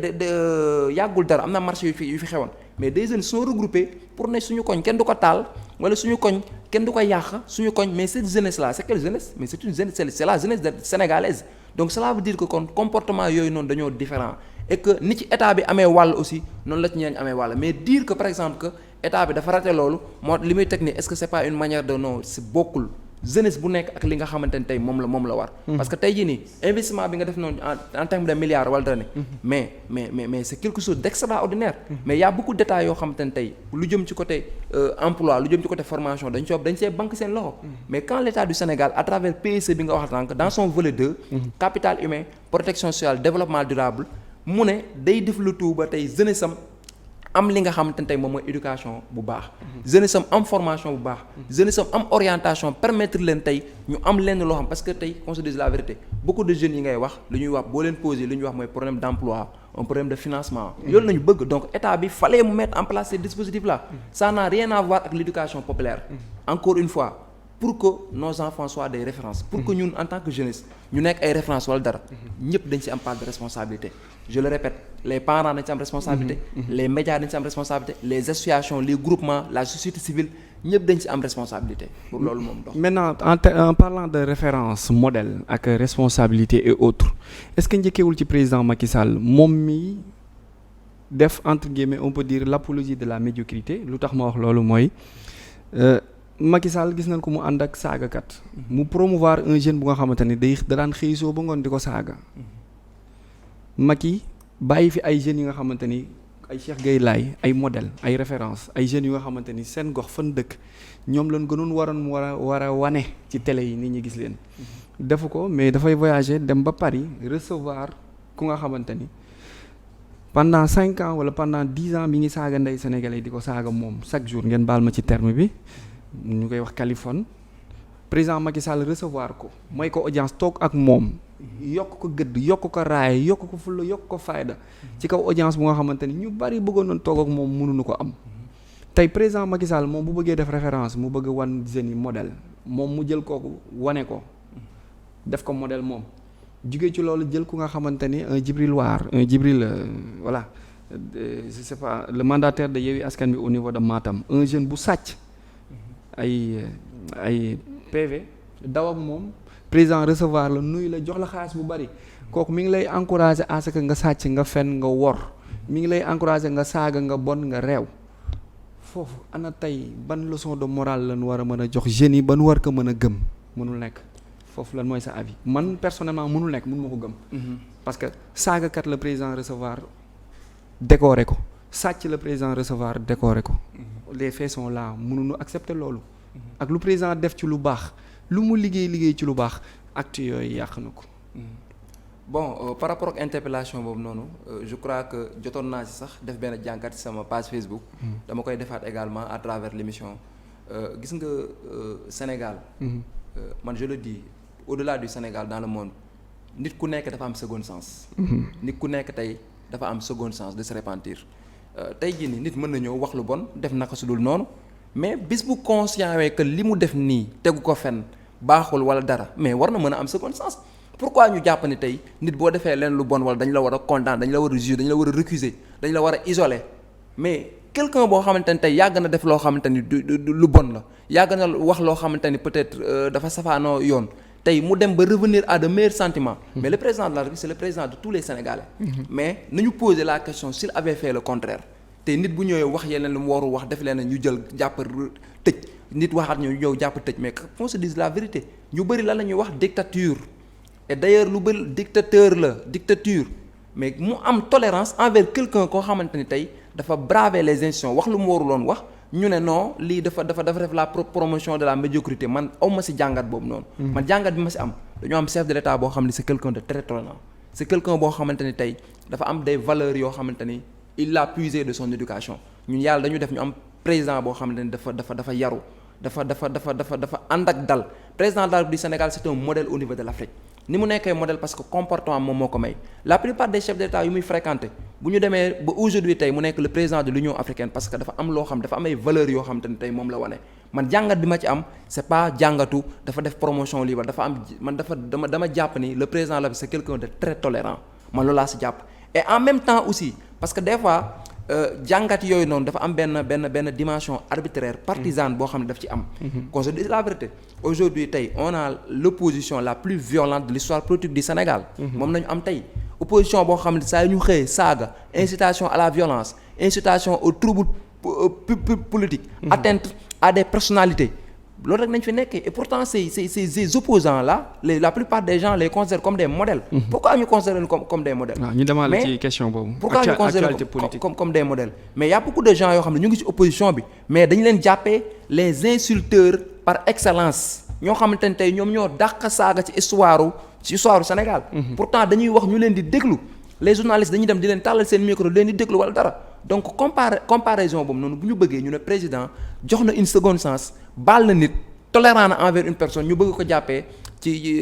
yàggul dara am na marché yu fi xewoon mais des jeunes sont regroupés pour ne suñu koñ kenn du ko taal wala suñu koñ kenn du ko yàq suñu koñ mais cette jeunesse là c'est quelle jeunesse mais c'est une jeunesse c'est la jeunesse sénégalaise donc cela veut dire que kon comportement yooyu noonu dañoo différent et que ni ci état bi amee wàll aussi noonu la ci ñeneen amee wàll mais dire que par exemple que état bi dafa raté loolu moo li muy teg ni est-ce que c'est pas une manière de non c'est bokkul jeunesse bu nekk ak li nga xamante ne tey moom la war. parce que tey jii nii investissement bi nga def noonu en termes de milliards wala dara ne. mais c'est quelque chose d'extraordinaire. mais y a beaucoup d'états yoo xamante ne tey lu jëm ci côté emploi lu jëm ci côté formation dañ see banque seen loxo. mais quand l'État du Sénégal à travers PSE bi nga wax tànk dans son volet 2. capital humain protection sociale développement durable mu ne day def le tout ba tey jeunesse am li nga xamante ne tey moom mooy éducation bu baax jeunesse am formation bu baax jeunesse am orientation permettre leen tey ñu am lenn loo xam parce que tey qu'on se dise la vérité beaucoup de jeunes yi ngay wax lu ñuy wax boo leen poser lu ñuy wax mooy problème d'emploi un problème de financement loolu nañu bëgg donc état bi fallait mu mettre en place ces dispositifs là ça n'a rien à voir ak l'éducation populaire encore une fois pour que nos enfants soient des références pour que ñun en tant que jeunesse ñu nekk ay références wala dara ñëpp dañ ci am part de responsabilité je le répète les parents dañ ci am responsabilité les médias dañ ci am responsabilité les associations les groupements la société civile ñëpp dañ ci am responsabilité pour loolu moom dox. maintenant en parlant de référence modèle ak responsabilité et autres est-ce que njëkkeewul ci président Macky Sall moom mi def entre guillemets on peut dire l'apologie de la médiocrité lu tax ma wax loolu mooy Macky Sall gis nañ ko mu ànd ak saagakat mu promouvoir un jeune bu nga xamante ni da daan xëy soo ba ngoon di ko saaga Macky bàyyi fi ay jeunes yi nga xamante ni ay Cheikh Gueye Laye ay modèle ay référence ay jeunes yu nga xamante ni seen gox fan dëkk ñoom lañ gënoon war a wane ci télé yi nit ñi gis leen defu ko mais dafay voyager dem ba Paris recevoir ku nga xamante ni pendant 5 ans wala pendant 10 ans mi ngi saaga ndey sénégalais di ko saaga moom chaque jour ngeen baal ma ci terme bi ñu koy wax Californie président Macky Sall recevoir ko mooy ko audience toog ak moom yokk ko gëdd yokk ko raay yokk ko fulla yokk ko fayda ci kaw audience bu nga xamante ni ñu bari bëggoon nañ toog ak moom mënuñu ko am tey président Macky Sall moom bu bëggee def référence mu bëgg wan jeunes yi modèle moom mu jël kooku wane ko def ko modèle moom jugee ci loolu jël ku nga xamante ni un Djibril War un Djibril voilà je sais pas le mandataire de Yewwi Askan Wi au niveau de Matam un jeune bu sàcc ay PV daw ak moom président recevoir la nuyu la jox la xaalis bu bari kooku mi ngi lay encourager à ce que nga sàcc nga fen nga wor mi ngi lay encourager nga saaga nga bon nga réew foofu ana tey ban leçon de morale lañ war a mën a jox jeunes yi ba nu war ko mën a gëm mënul nekk foofu lan mooy sa avis man personnellement mënul nekk mënu ma ko gëm parce que saagakat la président recevoir décorer ko sàcc la président recevoir décorer ko les faits sont là mënuñu accepter loolu ak lu président def ci lu baax lu mu liggéey ci lu baax acte yooyu yàq na ko bon par rapport ak interpellation boobu noonu je crois que jotoon naa ci sax def benn jàngat ci sama page Facebook dama koy defaat également à travers l'émission gis nga Sénégal man je le dis au-delà du Sénégal dans le monde nit ku nekk dafa am second sens nit ku nekk tey dafa am second sens de se repentir tey jii nii nit mën na ñëw wax lu bon def naka su dul noonu mais bis bu conscient wee que li mu def nii tegu ko fenn baaxul wala dara mais war na mën a am second sens pourquoi ñu jàpp ni tey nit boo defee leen lu bon wala dañ la war a condamner dañ la war a juger dañ la war a récuser dañ la war a isoler mais quelqu'un boo xamante ni tey yàgg na def loo xamante ni lu bon la yàgg na wax loo xamante ni peut-être dafa safaanoo yoon tey mu dem ba revenir à de meilleurs sentiments mais le président de la République c'est le président de tous les Sénégalais mais nañu poser la question s'il avait fait le contraire te nit bu ñëwee wax yeneen lu mu warul wax def leen ñu jël jàpp tëj nit waxaat ñu ñëw jàpp tëj mais qu'on se dise la vérité ñu bëri lan la ñuy wax dictature et d'ailleurs lu bëri dictature mais mu am tolérance envers quelqu'un koo xamante ni tey dafa braver les institutions wax lu mu waruloon wax ñu ne non lii dafa def la promotion de la médiocrité man aw ma si jàngat boobu noonu man jàngat bi ma si am dañoo am chef de l'État boo xam ne c'est quelqu'un de très tolérant c'est quelqu'un boo xamante ni tey dafa am des valeurs yoo xamante ni il l'a puisé de son éducation ñun yàlla dañu def ñu am président boo xamante ni dafa yaru dafa ànd ak dal président de la République du Sénégal c'est un modèle au niveau de l'Afrique ni mu nekkee modèle parce que comportement moom moo ko may la plupart des chefs d'État yu muy fréquenté bu ñu demee ba aujourd'hui tey mu nekk le président de l'Union africaine parce que dafa am loo xam dafa am ay valeurs yoo xam te ne tey moom la wane man jàngat bi ma ci am c'est pas jàngatu dafa def promotion libre dafa am man dama jàpp ni le président la c'est quelqu'un de très tolérant man loolu laa si jàpp et en même temps aussi parce que des fois jàngat yooyu noonu dafa am benn dimension arbitraire partisane boo xam ne daf ci am qu'on se dise la vérité aujourd'hui tey on a l'opposition la plus violente de l'histoire politique du Sénégal moom nañu am tey opposition boo xam ne saa yu ñu xëyee saaga incitation à la violence incitation au trouble politique atteinte à des personnalités loolu rek nañ fi nekkee et pourtant ces opposants là la plupart des gens les considèrent comme des modèles pourquoi ñu considèrent comme des modèles ñu demande ci question boobu pourquoi ñu considèrent comme des modèles mais y a beaucoup de gens yoo xam ne ñu ngi ci opposition bi mais dañu leen jàppee les insulteurs par excellence ñoo xamante ne tey ñoom ñoo dàq saaga ci histoire Sénégal pourtant dañuy wax ñu leen di déglu les journalistes dañuy dem di leen tàllal seen micro di leen di déglu wala dara donc comparaison boobu noonu bu ñu bëggee ñu ne président jox na une seconde chance baal na nit tolérant na envers une personne ñu bëgg ko jàppee ci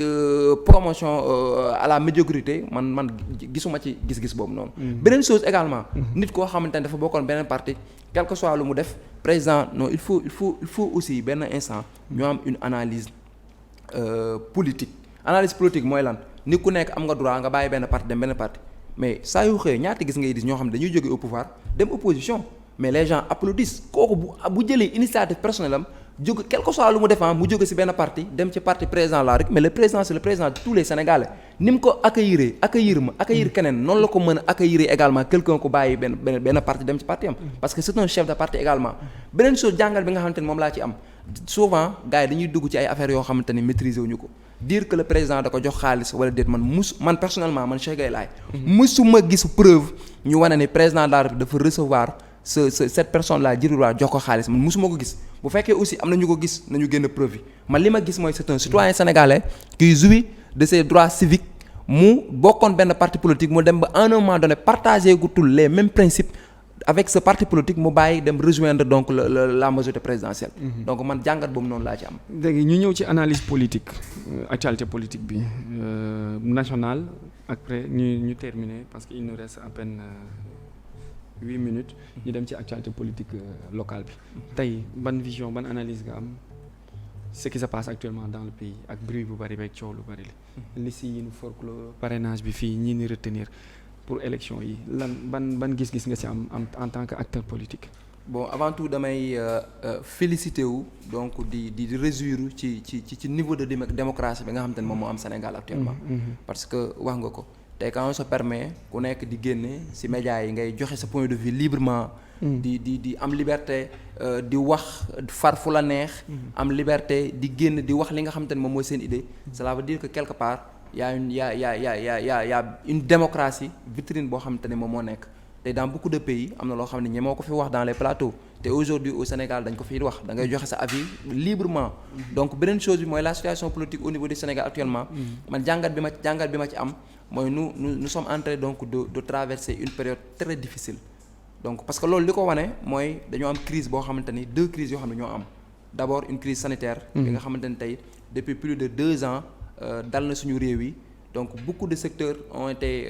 promotion à la médiocrité man gisuma ci gis-gis boobu noonu beneen chose également nit koo xamante ne dafa bokkoon beneen parti quel que soit lu mu def président non il faut aussi benn instant ñu am une analyse politique mooy lan nit ku nekk am nga droit nga bàyyi benn parti dem benn parti mais saa yu xëyee ñaata gis ngay gis ñoo xam ne dañuy jóge au pouvoir dem opposition mais les gens applaudissent kooku bu jëlee initiative personnelle am jóge quel que soit lu mu defan mu jóge ci benn parti dem ci parti président la rek mais le président c'est le président de tous les Sénégalais ni mu ko accueillir keneen noonu la ko mën a accueillir également quelqu'un ku bàyyi benn parti dem ci parti am parce que c'est un chef de parti également beneen chose jàngal bi nga xamante ni moom laa ci am souvent gars yi dañuy dugg ci ay affaires yoo xamante ni maîtriser wuñu ko dire que le président da ko jox xaalis wala déet man personnellement man Cheikh Gueye Laye musuma gis preuve ñu wane ni président de la République dafa recevoir cette personne là Djibril War jox ko xaalis man musuma ko gis bu fekkee aussi am na ñu ko gis nañu génn preuve yi man li ma gis mooy c'est un citoyen sénégalais qui jouit de ses droits civiques mu bokkoon benn parti politique mu dem ba à un moment donné partager gutul les mêmes principes avec ce parti politique mu bàyyi dem rejoindre donc la majorité présidentielle. Donc man jàngat boobu noonu laa ci am. léegi ñu ñëw ci analyse politique actualité politique bi nationale après ñu terminer parce que il nous reste à peine 8 minutes ñu dem ci actualité politique locale bi tey ban vision ban analyse nga am ce qui se passe actuellement dans le pays ak bruit bu bari beeg coow lu bari li liste yi ñu forclos parrainage bi fii ñii ni retenir pour élection yi lan ban gis-gis nga ci am en tant que acteur politique. Bon avant tout damay féliciter wu donc di réjouir ci niveau de démocratie bi nga xamante ne moom moo am Sénégal actuellement. Parce que wax nga ko tey quand on se permet ku nekk di génne ci médias yi ngay joxe sa point de vue librement. di am liberté di wax far fu la neex. am liberté di génn di wax li nga xamante ne moom mooy seen idée. Cela veut dire que quelque part y a une démocratie vitrine boo xamante ne moom moo nekk. te dans beaucoup de pays am na loo xam ne ñemoo ko fi wax dans les plateaux te aujourd'hui au Sénégal dañ ko fiy wax da ngay joxe sa avis librement. Donc beneen chose bi mooy la situation politique au niveau du Sénégal actuellement. man jàngat bi ma ci am mooy nous sommes en train donc de traverser une période très difficile. Donc parce que loolu li ko wane mooy dañoo am crise boo xamante ni 2 crises yoo xam ne ñoo am d'abord une crise sanitaire. bi nga xamante ni tey depuis plus de 2 ans dal na suñu réew yi donc beaucoup de secteurs ont été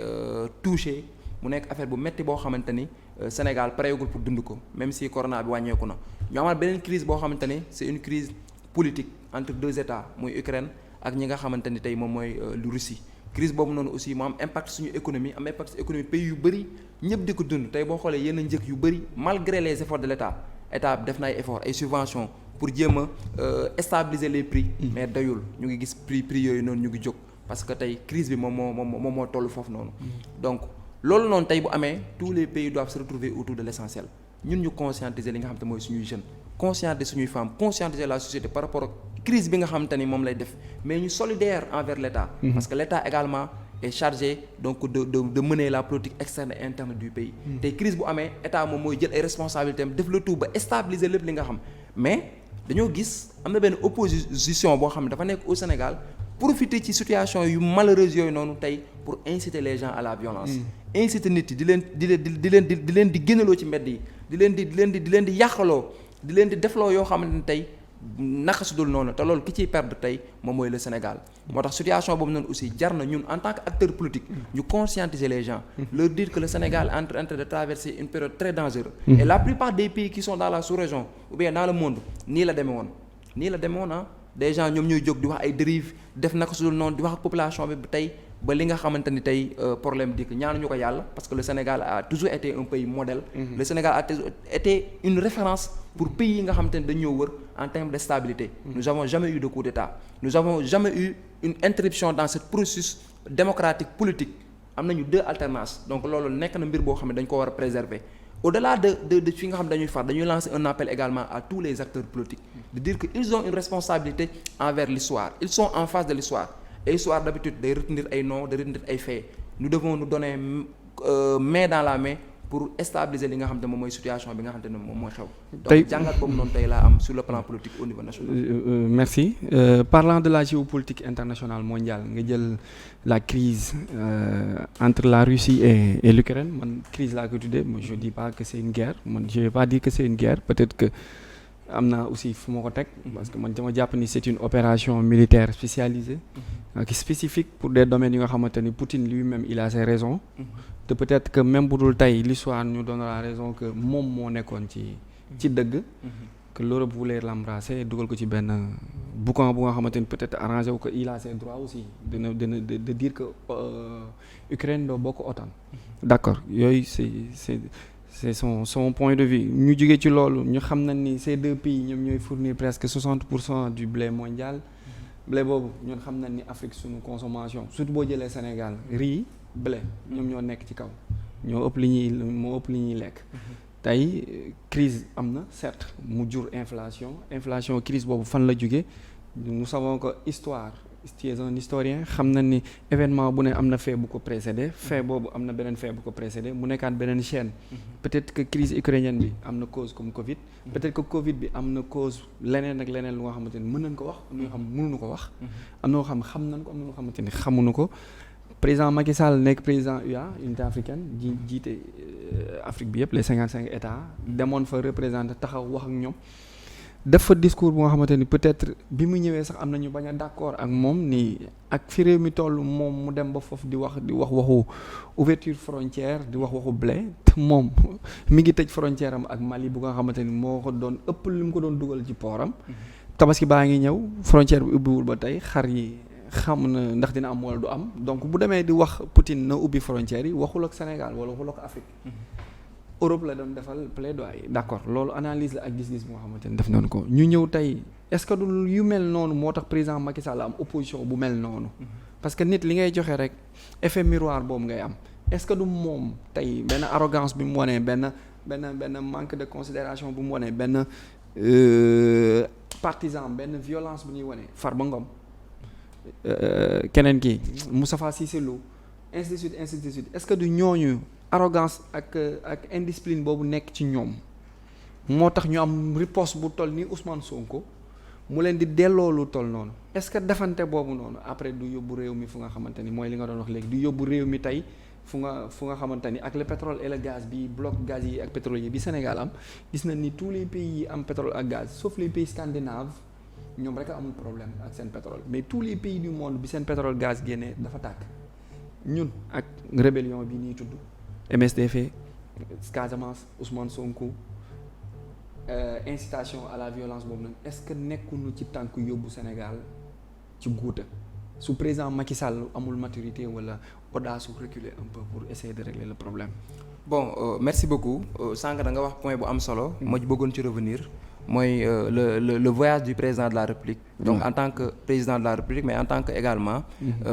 touchés. mu nekk affaire bu metti boo xamante ni Sénégal pareegul pour dund ko même si corona bi wàññeeku na ñu amaat beneen crise boo xamante ni c'est une crise politique entre 2 États muy Ukraine ak ñi nga xamante ni tey moom mooy lu Russie crise boobu noonu aussi mu am impact suñu économie am impact économie pays yu bëri ñëpp di ko dund tey boo xoolee yenn njëg yu bëri malgré les efforts de l'État def na ay efforts ay subventions pour jéem a stabiliser les prix mais doyul ñu ngi gis prix yooyu noonu ñu ngi jóg parce que tey crise bi moom moo toll foofu noonu donc loolu noonu tey bu amee tous les pays doivent se retrouver autour de l'essentiel ñun ñu conscientiser li nga xam te mooy suñuy jeunes conscientiser suñuy femmes conscientiser la société par rapport ak crise bi nga xamante ni moom lay def mais ñu solidaire envers l'État parce que l'État également est chargé donc de mener la politique externe et interne du pays tey crise bu amee État moom mooy jël ay responsabilités am def le tout ba stabiliser lépp li nga xam mais dañoo gis am na benn opposition boo xam ne dafa nekk au Sénégal profiter ci situation yu malheureuse yooyu noonu tey pour inciter les gens à la violence inciter nit yi di leen di génnaloo ci mbedd yi di leen di yàqaloo di leen di defloo yoo xamante ne tey naka su dul noonu te loolu ki ciy perdre tey moom mooy le Sénégal moo tax situation boobu noonu aussi jar na ñun en tant que acteur politique ñu conscientiser les gens leur dire que le Sénégal est en train de traverser une période très dangereuse et la plupart des pays qui sont dans la sous-région ou bien dans le monde nii la demee woon ah des gens ñoom ñooy jóg di wax ay dérives def naka su dul noonu di wax ak population bi tey ba li nga xamante ni tey problème dikk ñaanuñu ko yàlla parce que le Sénégal a toujours été un pays modèle. Le Sénégal a été une référence pour pays yi nga xamante ni dañoo wër en termes de stabilité. Nous avons jamais eu de coup d'État. Nous avons jamais eu une interruption dans ce processus démocratique politique am nañu 2 alternances donc loolu nekk na mbir boo xam ne dañ ko war a préserver. Au-delà de fi nga xam dañuy lancer un appel également à tous les acteurs politiques de dire que ils ont une responsabilité envers l'histoire ils sont en face de l'histoire et l'histoire d'habitude day retenir ay noms day retenir ay faits nous devons nous donner main dans la main pour stabiliser li nga xam ne moom mooy situation bi nga xam ne moom mooy xew. donc jàngat boobu noonu tey laa am sur le plan politique au niveau national. Merci parlant de la géopolitique internationale mondiale nga jël la crise entre la Russie et l'Ukraine man crise laa ko tuddee moi je dis pas que c'est une guerre man je vais pas dire que c'est une guerre peut-être que am na aussi fu ma ko teg parce que man dama jàpp ni c'est une opération militaire spécialisée ak spécifique pour des domaines yi nga xamante ni Poutine lui-même il a ses raisons te peut-être que même bu dul tey l'histoire nous donnera raison que moom moo nekkoon ci dëgg que l'Europe voulait l'embrasser dugal ko ci benn boucan bu nga xamante ni peut-être arrangé wu ko il a ses droits aussi de dire que Ukraine doo bokk OTAN d'accord yooyu c'est son point de vue ñu jógee ci loolu ñu xam nañ ni ces 2 pays ñoom ñooy fournir presque 60% du blé mondial blé boobu ñun xam nañ ni Afrique suñu consommation surtout boo jëlee Sénégal riz blé ñoom ñoo nekk ci kaw moo ëpp li ñuy lekk tey crise am na certes mu jur inflation crise boobu fan la jóge nous savons que histoire tu es un historien xam na ni événement bu ne am na fait bu ko précédé fait boobu am na beneen fait bu ko précédé mu nekkaat beneen chaîne peut-être que crise ukrainienne bi am na cause comme Covid peut-être que Covid bi am na cause leneen ak leneen lu nga xamante ni mën nañ ko wax am na ñoo xam mënuñu ko wax am na ñoo xam nañ ko am na ñoo xamante ni xamuñu ko président Macky Sall nekk président UA unité africaine jiite Afrique bi yëpp les 55 états demoon fa représenté taxaw wax ak ñoom def fa discours bu nga xamante ni peut-être bi mu ñëwee sax am na ñu bañ a d'accord ak moom ni ak fi réew mi toll moom mu dem ba foofu di wax waxu ouverture frontière di waxu blé te moom mi ngi tëj frontière am ak Mali bu nga xamante ni moo ko doon ëpp li mu ko doon dugal ci pooram tabaski baa ngi ñëw frontière bi ubbiwul ba tey xar yi xam na ndax dina am wala du am donc bu demee di wax Poutine na ubbi frontière yi waxul ak Sénégal wala waxul ak Afrique Europe la doon defal plaidoyer d'accord loolu analyse la ak gis-gis moo xamante ni def nañu ko ñu ñëw tey est-ce que du yu mel noonu moo tax président Macky Sall am opposition bu mel noonu parce que nit li ngay joxe rek effet miroir boobu ngay am est-ce que du moom tey benn arrogance bi mu wanee benn manque de considération bu mu wanee benn partisan benn violence bu ñuy wanee Farba Ngom keneen ki Moustapha Cissé Lo ainsi de suite est-ce que du ñooñu arrogance ak indiscipline boobu nekk ci ñoom moo tax ñu am riposte bu toll ni Ousmane Sonko mu leen di delloo lu toll noonu est-ce que defante boobu noonu après du yóbbu réew mi fu nga xamante ni mooy li nga doon wax léegi du yóbbu réew mi tey fu nga xamante ni ak le pétrole et le gaz bi bloc gaz yi ak pétrolier bi Sénégal am gis nañ ni tous les pays yi am pétrole ak gaz sauf les pays scandinaves ñoom rek a amul problème ak seen pétrole mais tous les pays du monde bi seen pétrole gaz génnee dafa tàkk ñun ak rébellion bi ñuy tudd MSDF Casamance Ousmane Sonko incitation à la violence boobu nag est-ce que nekkuñu ci tànk yóbbu Sénégal ci guuta su président Macky Sall amul maturité wala audace su reculer un peu pour essayer de régler le problème. Bon merci beaucoup sànq da nga wax point bu am solo. moo ci bëggoon ci revenir. mooy le voyage du président de la République donc en tant que président de la République mais en tant que également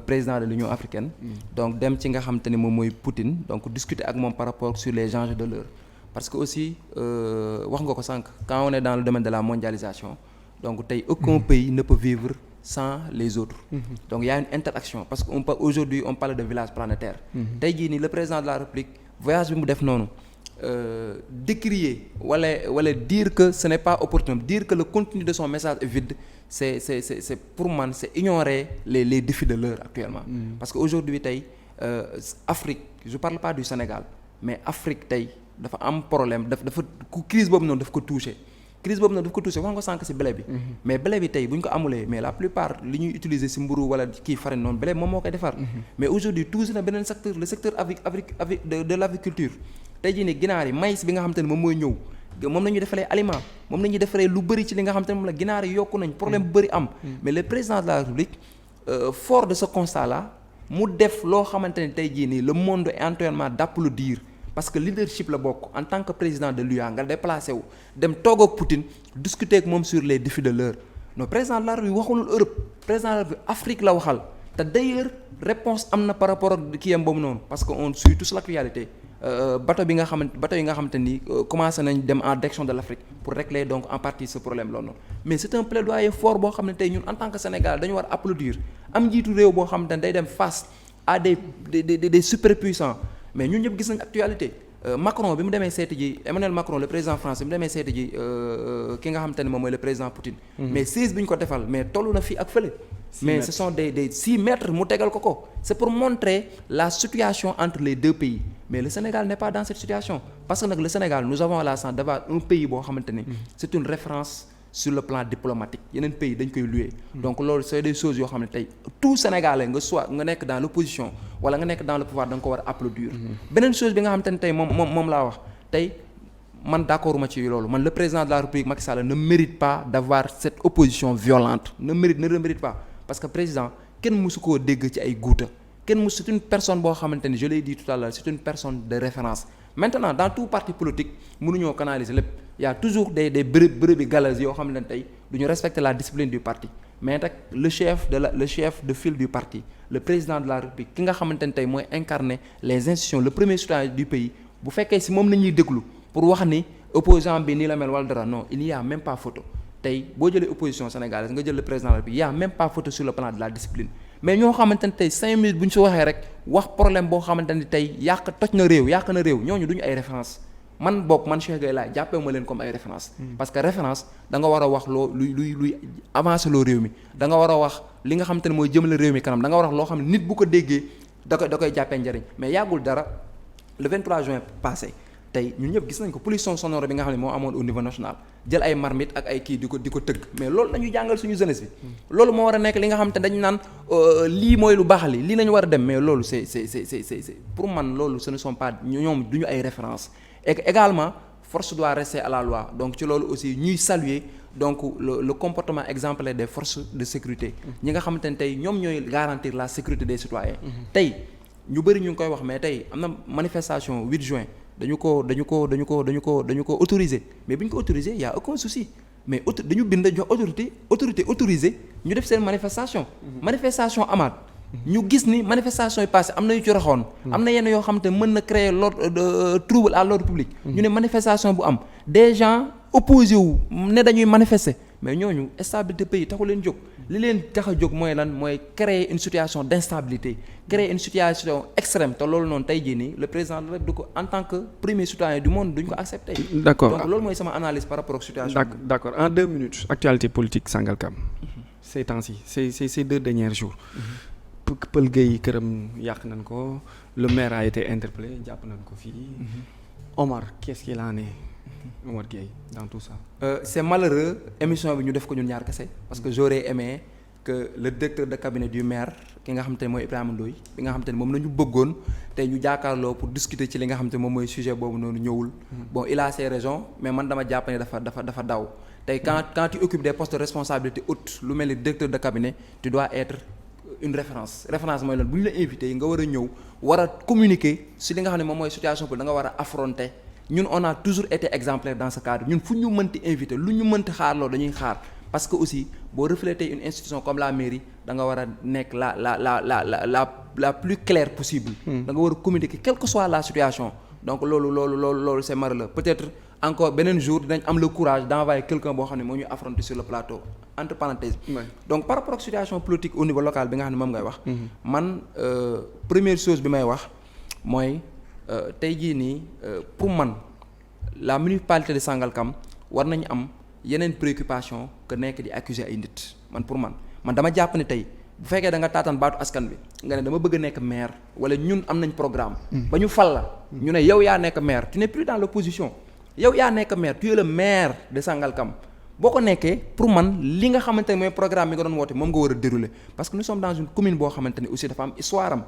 président de l'Union africaine donc dem ci nga xam te ne moom mooy Poutine donc discuter ak moom par rapport sur les enjeux de l'heure parce que aussi wax nga ko sànq quand on est dans le domaine de la mondialisation donc tey aucun pays ne peut vivre sans les autres donc il y a une interaction parce que aujourd'hui on parle de village planétaire tey jii nii le président de la République voyage bi mu def noonu décrier wala dire que ce n'est pas opportun, dire que le contenu de son message est vide, c'est pour moi c'est ignorer les défis de l'heure actuellement. Parce que aujourd'hui tey Afrique, je parle pas du Sénégal, mais Afrique tey dafa am problème dafa crise boobu noonu daf ko touché. Crise boobu noonu daf ko touché wax nga sànq ci blé bi. Mais blé bi tey bu ñu ko amulee mais la plupart li ñuy utiliser ci mburu wala kii farine noonu blé moom moo koy defar. Mais aujourd'hui touché na beneen secteur le secteur de l'agriculture. tey jii nii ginaar yi maïs bi nga xamante ne moom mooy ñëw moom la ñuy defaree aliment moom la ñuy defaree lu bëri ci li nga xamante ne moom la ginaar yi yokku nañ problème bu bëri am mais le président de la République fort de ce constat là mu def loo xamante ne tey jii nii le monde est entièrement d'applaudir parce que leadership la bokk en tant que président de l'UA nga déplacé wu dem toog ak Poutine discuter ak moom sur les défis de l'heure non président de la République waxulul Europe président de la République Afrique la waxal te d'ailleurs réponse am na par rapport ak kii am boobu noonu parce que on suit tous l'actualité bateau yi nga xamante ni commencé nañ dem en direction de l'Afrique pour régler donc en partie ce problème loolu noonu mais c'est un plaidoyer fort boo xam ne tey ñun en tant que Sénégal dañu war applaudir am njiitu réew boo xamante ne day dem face à des superpuissants mais ñun ñëpp gis nañ actualité Macron bi mu demee seeti ji Emmanuel Macron le président français bi mu demee seeti ji ki nga xamante ne moom mooy le président Poutine mais 16 bi ñu ko defal mais tollu na fii ak fële mais ce sont des 6 mètres mu tegal ko c'est pour montrer la situation entre les deux pays mais le Sénégal n'est pas dans cette situation parce que nag le Sénégal nous avons la chance d'avoir un pays boo xamante ni c'est une référence sur le plan diplomatique yeneen pays dañ koy louer donc loolu c'est des choses yoo xam ne tey tout Sénégalais nga nekk dans l'opposition wala nga nekk dans le pouvoir da nga ko war a applaudir beneen chose bi nga xamante ne tey moom laa wax tey man d'accord ma ci loolu man le président de la République Macky Sall ne mérite pas d'avoir cette opposition violente ne mérite pas parce que président kenn mësu koo dégg ci ay guuta c'est une personne boo xamante ni je l'ai dit tout à l'heure c'est une personne de référence maintenant dans tout parti politique mënuñoo canaliser lépp il y a toujours des brebis galeuses yoo xamante ne tey duñu respecter la discipline du parti mais nag le chef de file du parti le président de la République ki nga xamante ne tey mooy incarner les institutions le premier citoyen du pays bu fekkee si moom la ñuy déglu pour wax ni opposant bi nii la mel wala dara non il y a même pas photo tey boo jëlee opposition sénégalaise nga jël le président de la République il y a même pas photo sur le plan de la discipline mais ñoo xamante ne tey 5 minutes bu ñu si waxee rek wax problème boo xamante ni tey yàq na réew ñooñu duñu ay référence man Cheikh Gueye Laye jàppee ma leen comme ay référence parce que référence da nga war a wax loo luy avancer loo réew mi da nga war a wax li nga xamante ne mooy jëmale réew mi kanam da nga war a wax loo xam ne nit bu ko déggee da koy jàppee njëriñ mais yàggul dara le 23 juin passé tey ñun ñëpp gis nañ ko pollution sonore bi nga xam ne moo amoon au niveau national jël ay marmite ak ay kii di ko tëgg mais loolu lañu jàngal suñu jeunesse bi loolu moo war a nekk li nga xam te dañu naan lii mooy lu baax lii nañu war a dem mais loolu c'est pour man loolu ce ne sont pas ñoom duñu ay référence et également force doit rester à la loi donc ci loolu aussi ñuy saluer donc le comportement exemplaire des forces de sécurité ñi nga xamante ne tey ñoom ñooy garantir la sécurité des citoyens tey ñu bëri ñu ngi koy wax mais tey am na manifestation 8 juin dañu ko autorisé mais bi ñu ko autorisé y a aucun souci mais dañu bind jox autorité autorisé ñu def seen manifestation amaat ñu gis ni manifestation yi passé am na yu ci raxoon am na yenn yoo xam te mën na créer trouble à l'ordre public ñu ne manifestation bu am des gens opposé wu ne dañuy manifester mais ñooñu stabilité pays taxu leen jóg li leen tax a jóg mooy lan mooy créer une situation d'instabilité créer une situation extrême te loolu noonu tey jii nii le président de la République en tant que premier citoyen du monde duñ ko accepter. D'accord donc loolu mooy sama analyse par rapport ak situation. D'accord en 2 minutes actualité politique Sangalkam. Ces temps-ci ces 2 derniers jours. Pël Gueye këram yàq nañ ko le maire a été interpellé jàpp nañ ko fii. Omar qu'est-ce qu'il en est Omar Gueye dans tout ça. C'est malheureux émission bi ñu def ko ñun ñaar kese parce que j'aurais aimé que le directeur de cabinet du maire ki nga xamante ne mooy Ibrahima Ndoye bi nga xamante ne moom la ñu bëggoon tey ñu jàkkaarloo pour discuter ci li nga xamante ne moom mooy sujet boobu noonu ñëwul. Bon il a ses raisons mais man dama jàpp ne dafa daw tey quand tu occupes des postes de responsabilité haute lu mel ni directeur de cabinet tu dois être une référence mooy lan bu ñu la invité nga war a ñëw war a communiquer si li nga xam ne moom mooy situation bi da nga war a affronter. ñun on a toujours été exemplaire dans ce cadre ñun fu ñu mënti invité lu ñu mënti xaarloo dañuy xaar parce que aussi boo refléter une institution comme la mairie da nga war a nekk la plus claire possible. da nga war a communiquer quelle que soit la situation donc loolu c'est malheureux peut-être encore beneen jour dinañ am le courage d'envoyer quelqu'un boo xam ne moo ñu affronter sur le plateau entre parenthèses. Donc par rapport ak situation politique au niveau local bi nga xam ne moom ngay wax. man première chose bi may wax mooy. Tey jii nii pour man la municipalité de Sangalkam war nañu am yeneen préoccupation que nekk di accuser ay nit man pour man dama jàpp ne tey bu fekkee da nga taataan baatu askan bi nga ne dama bëgg a nekk maire wala ñun am nañ programme. ba ñu fal la. ñu ne yow yaa nekk maire tu n'es plus dans l'opposition yow yaa nekk maire tu es le maire de Sangalkam boo ko nekkee pour man li nga xamante ne mooy programme bi nga doon woote moom nga war a dérouler parce que nous sommes dans une commune boo xamante ne aussi dafa am histoire am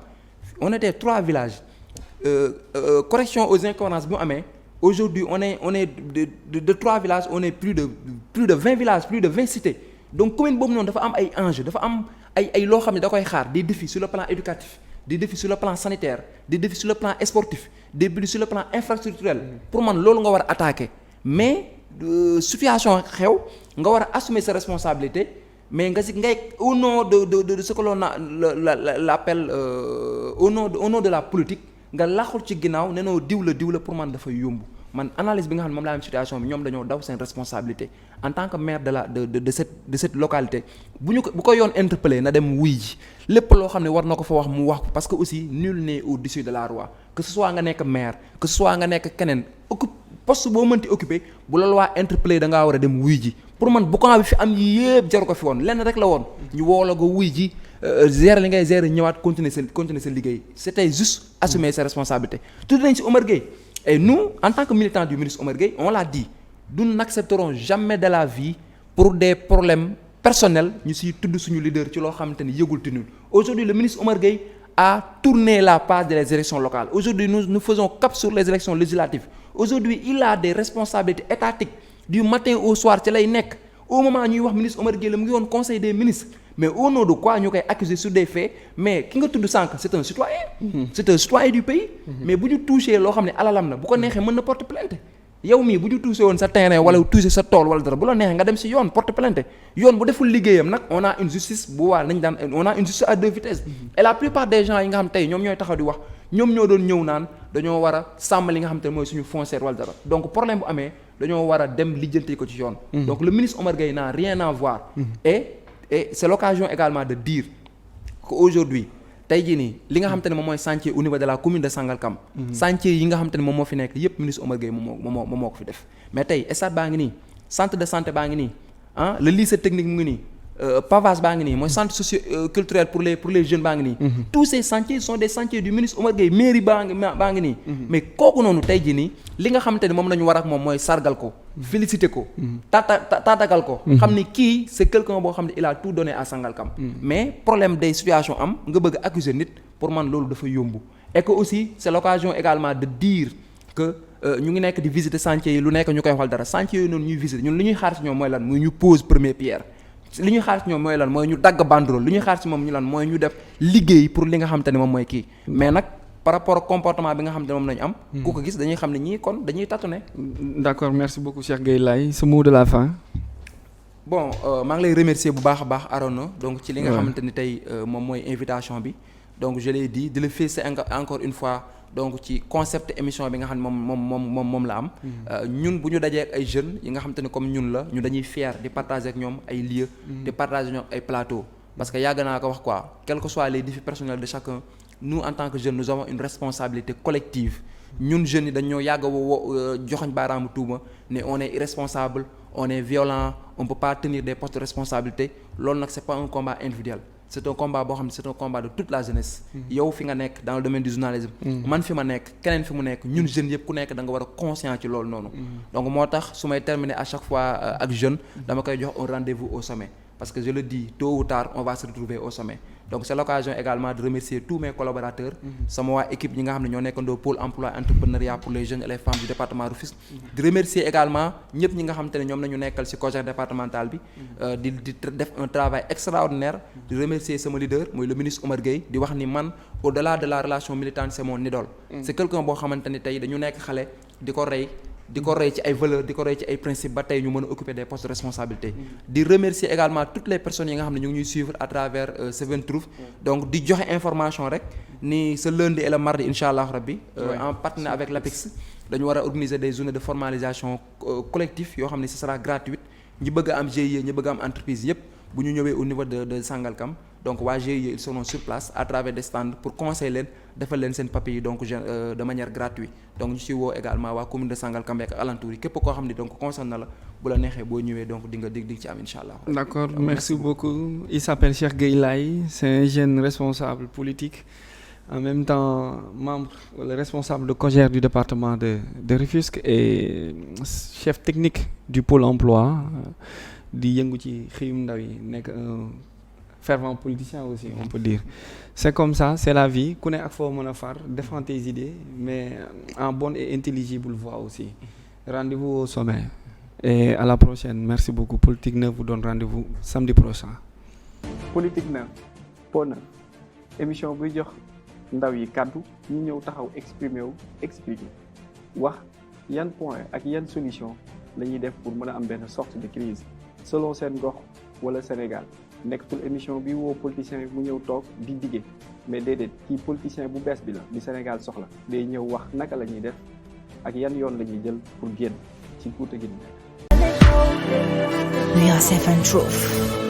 on était 3 villages. Correction aux incohérences bi mu amee aujourd'hui on est de 3 villages on est plus de 20 villages plus de 20 cités donc commune boobu noonu dafa am ay enjeux dafa am ay loo xam ne da koy xaar des défis sur le plan éducatif des défis sur le plan sanitaire des défis sur le plan sportif des défis sur le plan infrastructurel pour man loolu nga war a attaquer mais situation xew nga war a assumer sa responsabilité mais nga si ngay au nom de ce que l'on l'appelle au nom de la politique nga laxul ci ginnaaw ne noo diw la pour man dafay yomb man analyse bi nga xam ne moom laa am situation bi ñoom dañoo daw seen responsabilité en tant que maire de cette localité bu ko yoon interpellé na dem wuy ji lépp loo xam ne war na ko fa wax mu wax ko parce que aussi nul n'est au-dessus de la loi que ce soit nga nekk maire que ce soit nga nekk keneen poste boo mënti occupé bu la loi interpellé da ngaa war a dem wuy ji pour man bu ko bi fi am yi yëpp jaru ko fi woon lenn rek la woon ñu woo la ko wuy ji gérer li ngay gérer ñëwaat continuer sa liggéey c'était juste assumer ses responsabilités tudd nañ ci Omar Gueye et nous en tant que militants du ministre Omar Gueye on l'a dit nous n'accepterons jamais de la vie pour des problèmes personnels ñu siy tudd suñu leader ci loo xamante ni yëgul tinul aujourd'hui le ministre Omar Gueye a tourné la page des élections locales aujourd'hui nous faisons cap sur les élections législatives aujourd'hui il a des responsabilités étatiques du matin au soir ci lay nekk au moment ñuy wax ministre Omar Gueye la mu ngi woon conseil des ministres mais au nom de quoi ñu koy accuser sur des faits mais ki nga tudd sànq c'est un citoyen du pays mais bu ñu touché loo xam ne alalam la bu ko neexee mën na porter plainte yow mii bu ñu touché woon sa terrain wala touché sa tool wala dara bu la neexee nga dem ci yoon porter plainte yoon bu deful liggéeyam nag on a une justice bu waa nañ daan on a une justice à 2 vitesses et la plupart des gens yi nga xam tey ñoom ñooy taxaw di wax ñoom ñoo doon ñëw naan dañoo war a sàmm li nga xam te mooy suñu foncière wala dara donc problème bu amee dañoo war a dem lijjanti ko ci yoon donc le ministre Omar Gueye n'a rien à voir et c'est l'occasion également de dire qu'aujourd'hui tey jii nii li nga xamante ne moom mooy chantier au niveau de la commune de Sangalkam chantier yi nga xamante ne moom moo fi nekk yépp ministre Omar Gueye moom moo ko fi def mais tey stade baa ngi nii centre de santé baa ngi nii le lycée technique mu ngi nii pavage baa ngi nii mooy centre socio culturel pour les jeunes baa ngi nii. tous ces chantiers sont des chantiers du ministre Omar Gueye mairie baa ngi nii. mais kooku noonu tey jii nii li nga xamante ni moom la ñu war ak moom mooy sargal ko. féliciter ko. tatagal ko. xam ni kii c'est quelqu'un boo xam ne il a tout donné à Sangalkam. mais problème des situations am nga bëgg a accuser nit pour man loolu dafa yomb. et que aussi c'est l'occasion également de dire que ñu ngi nekk di visiter chantier yi lu nekk ñu koy xool dara chantier yooyu noonu ñuy visiter ñun li ñuy xaar ci ñoom mooy lan muy ñu pose première pierre. li ñuy xaar ci ñoom mooy lan mooy ñu dagg banderole li ñuy xaar ci moom ñu lan mooy ñu def liggéey pour li nga xamante ne moom mooy kii mais nag par rapport ak comportement bi nga xamante ne moom lañu am. ku ko gis dañuy xam ne ñii kon dañuy tâtonner. D'accord, merci beaucoup Cheikh Gueye Laye ce mot de la fin. bon maa ngi lay remercier bu baax a baax Arona donc ci li nga xamante ni tey moom mooy invitation bi donc je l'ai dit di la féliciter encore une fois. donc ci concept émission bi nga xam ne moom la am. ñun bu ñu dajee ak ay jeunes yi nga xam te ne comme ñun la ñu dañuy fier di partager ak ñoom ay lieux. di partager ak ñoom ay plateaux. parce que yàgg naa ko wax quoi quels que soient les défis personnels de chacun nous en tant que jeunes nous avons une responsabilité collective. ñun jeunes yi dañoo yàgg a joxoñ baaraamu tuuma ne on est irresponsable on est violent on peut pas tenir des postes de responsabilité loolu nag c'est pas un combat individuel. c'est un combat boo xam ne c'est un combat de toute la jeunesse. yow fi nga nekk dans le domaine du journalisme. man fi ma nekk keneen fi mu nekk ñun jeunes yëpp ku nekk da nga war a conscient ci loolu noonu. donc moo tax su may terminer à chaque fois ak jeune dama koy jox un rendez-vous au sommet parce que je le dis tôt ou tard on va se retrouver au sommet. donc c'est l'occasion également de remercier tous mes collaborateurs. sama waa équipe ñi nga xam ne ñoo nekkandoo pôle emploi entrepreneuriat pour les jeunes et les femmes du département Rufisque. di remercier également ñëpp ñi nga xam te ne ñoom nañu nekkal ci COJER départemental bi. di def un travail extraordinaire. di remercier sama leader mooy le ministre Omar Gueye di wax ni man au-delà de la relation militante c'est mon idole. c'est quelqu'un boo xamante ni tey dañu nekk xale di ko rey ci ay valeurs di ko rey ci ay principes ba tey ñu mën a occuper des postes de responsabilité. di remercier également toutes les personnes yi nga xam ne ñu ngi ñuy suivre à travers Seven Truth. donc di joxe information rek ni ce lundi et le mardi incha allah rabbi. en partenariat avec l'APEX dañu war a organiser des journées de formalisation collectif yoo xam ne ce sera gratuite ñi bëgg a am GIE ñi bëgg a am entreprise yépp bu ñu ñëwee au niveau de Sangalkam. donc waa GIE ils seront sur place à travers des stands pour conseiller leen defal leen seen papiers yi donc de manière gratuite donc ñu ci woo également waa commune de Sangalkam ak alentour yi képp koo xam ni donc concerne na la bu la neexee boo ñëwee donc di nga ci am incha allah. d'accord merci beaucoup. Il s'appelle Cheikh Gueye Laye c'est un jeune responsable politique en même temps membre wala responsable de COJER du département de Rufisque et chef technique du pôle emploi di yëngu ci xëyum ndaw yi nekk fervent politicien aussi on peut dire c'est comme ça c'est la vie ku ne ak foo mën a far défendre tes idées mais en bonne et intelligible voix aussi. Rendez-vous au sommet et à la prochaine merci beaucoup. Politique Neuve vous donne rendez-vous samedi prochain. Politique Neuve Pôle Neuf émission buy jox ndaw yi kàddu ñu ñëw taxaw exprimer wu expliquer wax yan point ak yan solution la ñuy def pour mën a am benn sorte de crise selon seen gox wala Sénégal. nekkatul émission bi woo politicien bi mu ñëw toog di dige mais déedéet kii politicien bu bees bi la di Sénégal soxla day ñëw wax naka la ñuy def ak yan yoon la ñuy jël pour génn ci guute gi. We are Seven Truth.